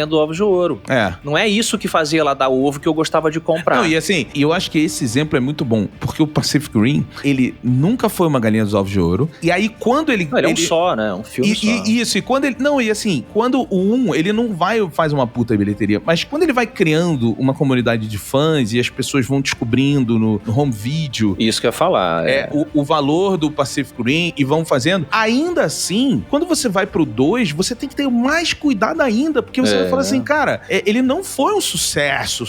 do ovo de ouro. Não é isso que fazia ela dar o ovo que eu gostava de comprar. Não, e assim, eu acho que esse exemplo é muito bom, porque o Pacific Rim, ele nunca foi uma galinha dos ovos de ouro, e aí quando ele... Não, ele é um só, né? Um filme só. Isso, e quando ele... Não, e assim, quando o 1, ele não faz uma puta bilheteria, mas quando ele vai criando uma comunidade de fãs e as pessoas vão descobrindo no home video... Isso que eu ia falar. O valor do Pacific Rim e vão fazendo. Ainda assim, quando você vai pro 2, você tem que ter mais cuidado ainda, porque você vai falar assim, cara, ele não foi um sucesso.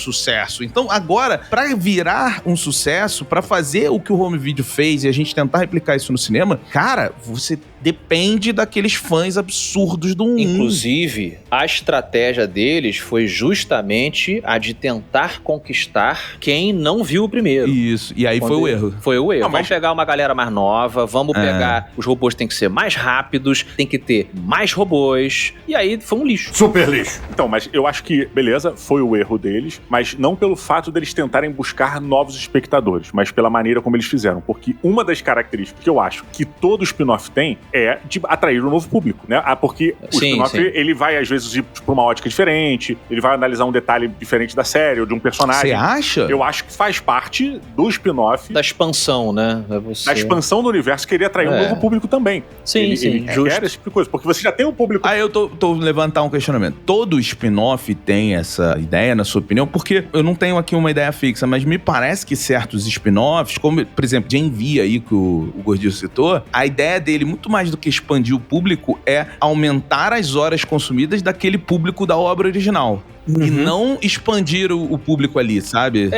Então, agora, pra virar um sucesso, pra fazer o que o home video fez e a gente tentar replicar isso no cinema, cara, você depende daqueles fãs absurdos do 1. Inclusive, a estratégia deles foi justamente a de tentar conquistar quem não viu o primeiro. Isso, e aí foi o erro. Foi o erro. Vamos pegar uma galera mais nova, vamos pegar... Os robôs têm que ser mais rápidos, tem que ter mais robôs, e aí foi um lixo. Super lixo. Então, mas eu acho que, beleza, foi o erro deles, mas não pelo fato deles tentarem buscar novos espectadores, mas pela maneira como eles fizeram, porque uma das características que eu acho que todo spin-off tem é de atrair um novo público, né? Porque o spin-off, ele vai, às vezes, ir pra uma ótica diferente, ele vai analisar um detalhe diferente da série ou de um personagem. Você acha? Eu acho que faz parte do spin-off. Da expansão, né? Da expansão do universo, querer atrair um novo público também. Ele quer esse tipo de coisa, porque você já tem um público... Aí eu tô levantar um questionamento. Todo spin-off tem essa ideia, na sua opinião? Porque eu não tenho aqui uma ideia fixa, mas me parece que certos spin-offs, como, por exemplo, de Envy aí, que o Gordinho citou, a ideia dele, muito mais do que expandir o público, é aumentar as horas consumidas daquele público da obra original. E não expandir o público ali, sabe?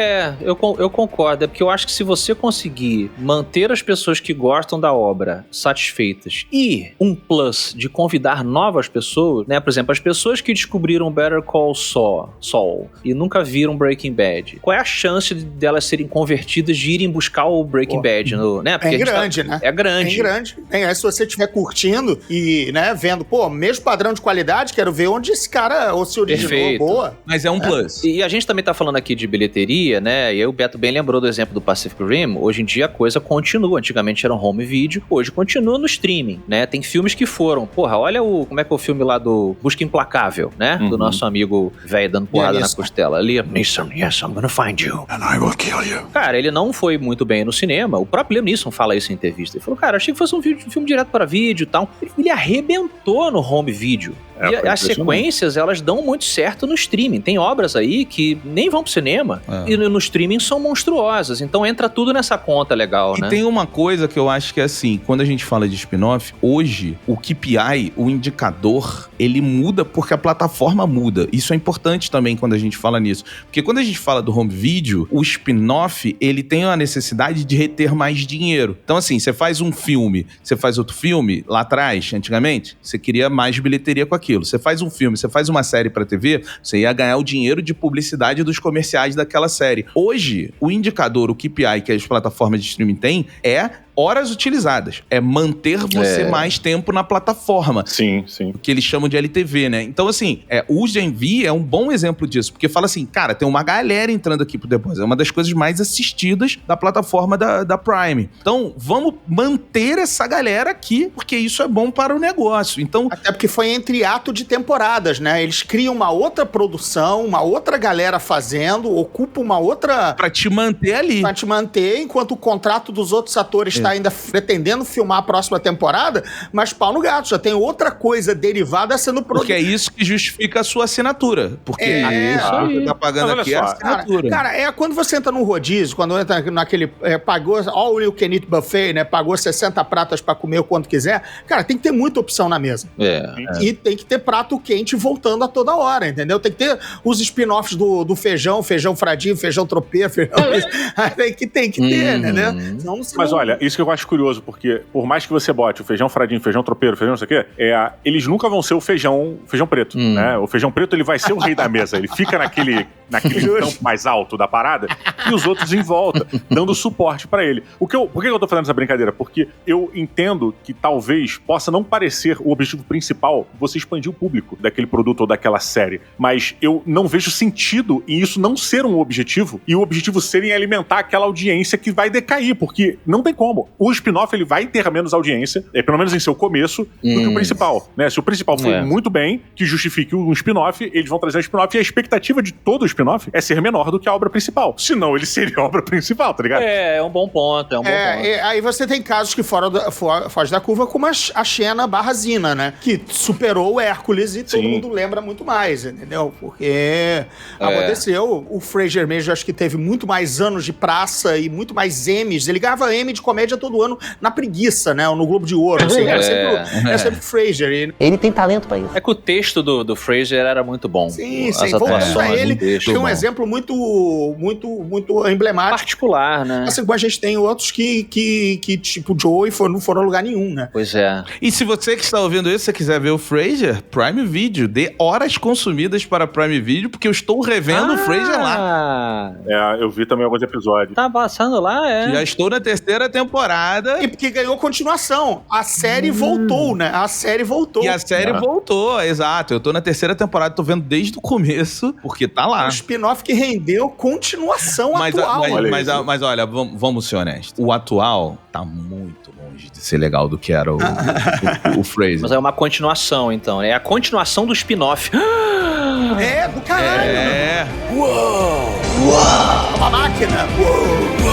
Eu concordo. É porque eu acho que se você conseguir manter as pessoas que gostam da obra satisfeitas e um plus de convidar novas pessoas, né? Por exemplo, as pessoas que descobriram Better Call Saul e nunca viram Breaking Bad, qual é a chance delas serem convertidas de irem buscar o Breaking Bad? Né? Porque grande, né? É grande. É grande. Se você estiver curtindo e, né, vendo, mesmo padrão de qualidade, quero ver onde esse cara ou se originou boa. Mas é um plus. E a gente também tá falando aqui de bilheteria, né? E aí o Beto bem lembrou do exemplo do Pacific Rim. Hoje em dia a coisa continua. Antigamente era um home video, hoje continua no streaming, né? Tem filmes que foram. Olha como é que é o filme lá do Busca Implacável, né? Do nosso amigo velho dando porrada na costela. Liam Neeson, yes, I'm gonna find you. And I will kill you. Cara, ele não foi muito bem no cinema. O próprio Liam Neeson fala isso em entrevista. Ele falou, cara, achei que fosse um filme direto para vídeo e tal. Ele arrebentou no home video. E as sequências, elas dão muito certo no streaming. Tem obras aí que nem vão pro cinema e no streaming são monstruosas. Então entra tudo nessa conta legal, né? E tem uma coisa que eu acho que é assim, quando a gente fala de spin-off, hoje o KPI, o indicador, ele muda porque a plataforma muda. Isso é importante também quando a gente fala nisso. Porque quando a gente fala do home video, o spin-off, ele tem a necessidade de reter mais dinheiro. Então assim, você faz um filme, você faz outro filme, lá atrás, antigamente, você queria mais bilheteria com aquilo. Você faz um filme, você faz uma série pra TV, você ia ganhar o dinheiro de publicidade dos comerciais daquela série. Hoje, o indicador, o KPI que as plataformas de streaming têm é horas utilizadas. É manter você mais tempo na plataforma. Sim, sim. O que eles chamam de LTV, né? Então, assim, o Gen V é um bom exemplo disso, porque fala assim, cara, tem uma galera entrando aqui pro The Boys. É uma das coisas mais assistidas da plataforma da Prime. Então, vamos manter essa galera aqui, porque isso é bom para o negócio. Então, até porque foi entre ato de temporadas, né? Eles criam uma outra produção, uma outra galera fazendo, ocupa uma outra... Pra te manter ali. Pra te manter, enquanto o contrato dos outros atores está ainda pretendendo filmar a próxima temporada, mas pau no gato, já tem outra coisa derivada sendo produzida. Porque é isso que justifica a sua assinatura. Porque você tá pagando aqui a assinatura. Cara, quando você entra num rodízio, quando entra naquele... pagou all you can eat buffet, né? Pagou 60 pratas pra comer o quanto quiser. Cara, tem que ter muita opção na mesa. E tem que ter prato quente voltando a toda hora, entendeu? Tem que ter os spin-offs do feijão fradinho, feijão tropeiro, tem que ter, entendeu? Mas olha, isso que eu acho curioso, porque por mais que você bote o feijão fradinho, feijão tropeiro, feijão não sei o quê, eles nunca vão ser o feijão preto, né? O feijão preto, ele vai ser o rei da mesa. Ele fica naquele campo mais alto da parada e os outros em volta, dando suporte pra ele. Por que eu tô fazendo essa brincadeira? Porque eu entendo que talvez possa não parecer o objetivo principal você expandir o público daquele produto ou daquela série, mas eu não vejo sentido em isso não ser um objetivo e o objetivo ser em alimentar aquela audiência que vai decair, porque não tem como. O spin-off, ele vai ter menos audiência, pelo menos em seu começo, do que o principal, né? Se o principal for muito bem, que justifique um spin-off, eles vão trazer um spin-off e a expectativa de todo o spin-off é ser menor do que a obra principal. Senão, ele seria a obra principal, tá ligado? É um bom ponto, ponto. Aí você tem casos que foge da curva, como a Xena / Zina, né? Que superou o Hércules e todo mundo lembra muito mais, entendeu? Porque aconteceu. O Frasier mesmo, acho que teve muito mais anos de praça e muito mais Emmys. Ele ganhava Emmy de comédia todo ano na preguiça, né? No Globo de Ouro. Assim, era sempre o Frasier. Ele tem talento pra isso. É que o texto do Frasier era muito bom. Sim. Voltando a ele, tem um exemplo muito emblemático. Particular, né? Assim como a gente tem outros que tipo Joey, não foram a lugar nenhum, né? Pois é. E se você que está ouvindo isso, você quiser ver o Frasier, Prime Video, dê horas consumidas para Prime Video, porque eu estou revendo o Frasier lá. Eu vi também alguns episódios. Tá passando lá, Já estou na 3ª temporada. E porque ganhou continuação. A série voltou, né? A série voltou. E a série voltou, exato. Eu tô na 3ª temporada, tô vendo desde o começo, porque tá lá. Um spin-off que rendeu continuação atual. Mas olha, vamos ser honestos. O atual tá muito longe de ser legal do que era o Frasier. Mas é uma continuação, então. É a continuação do spin-off. Do caralho. Uou! Uma máquina. Uou!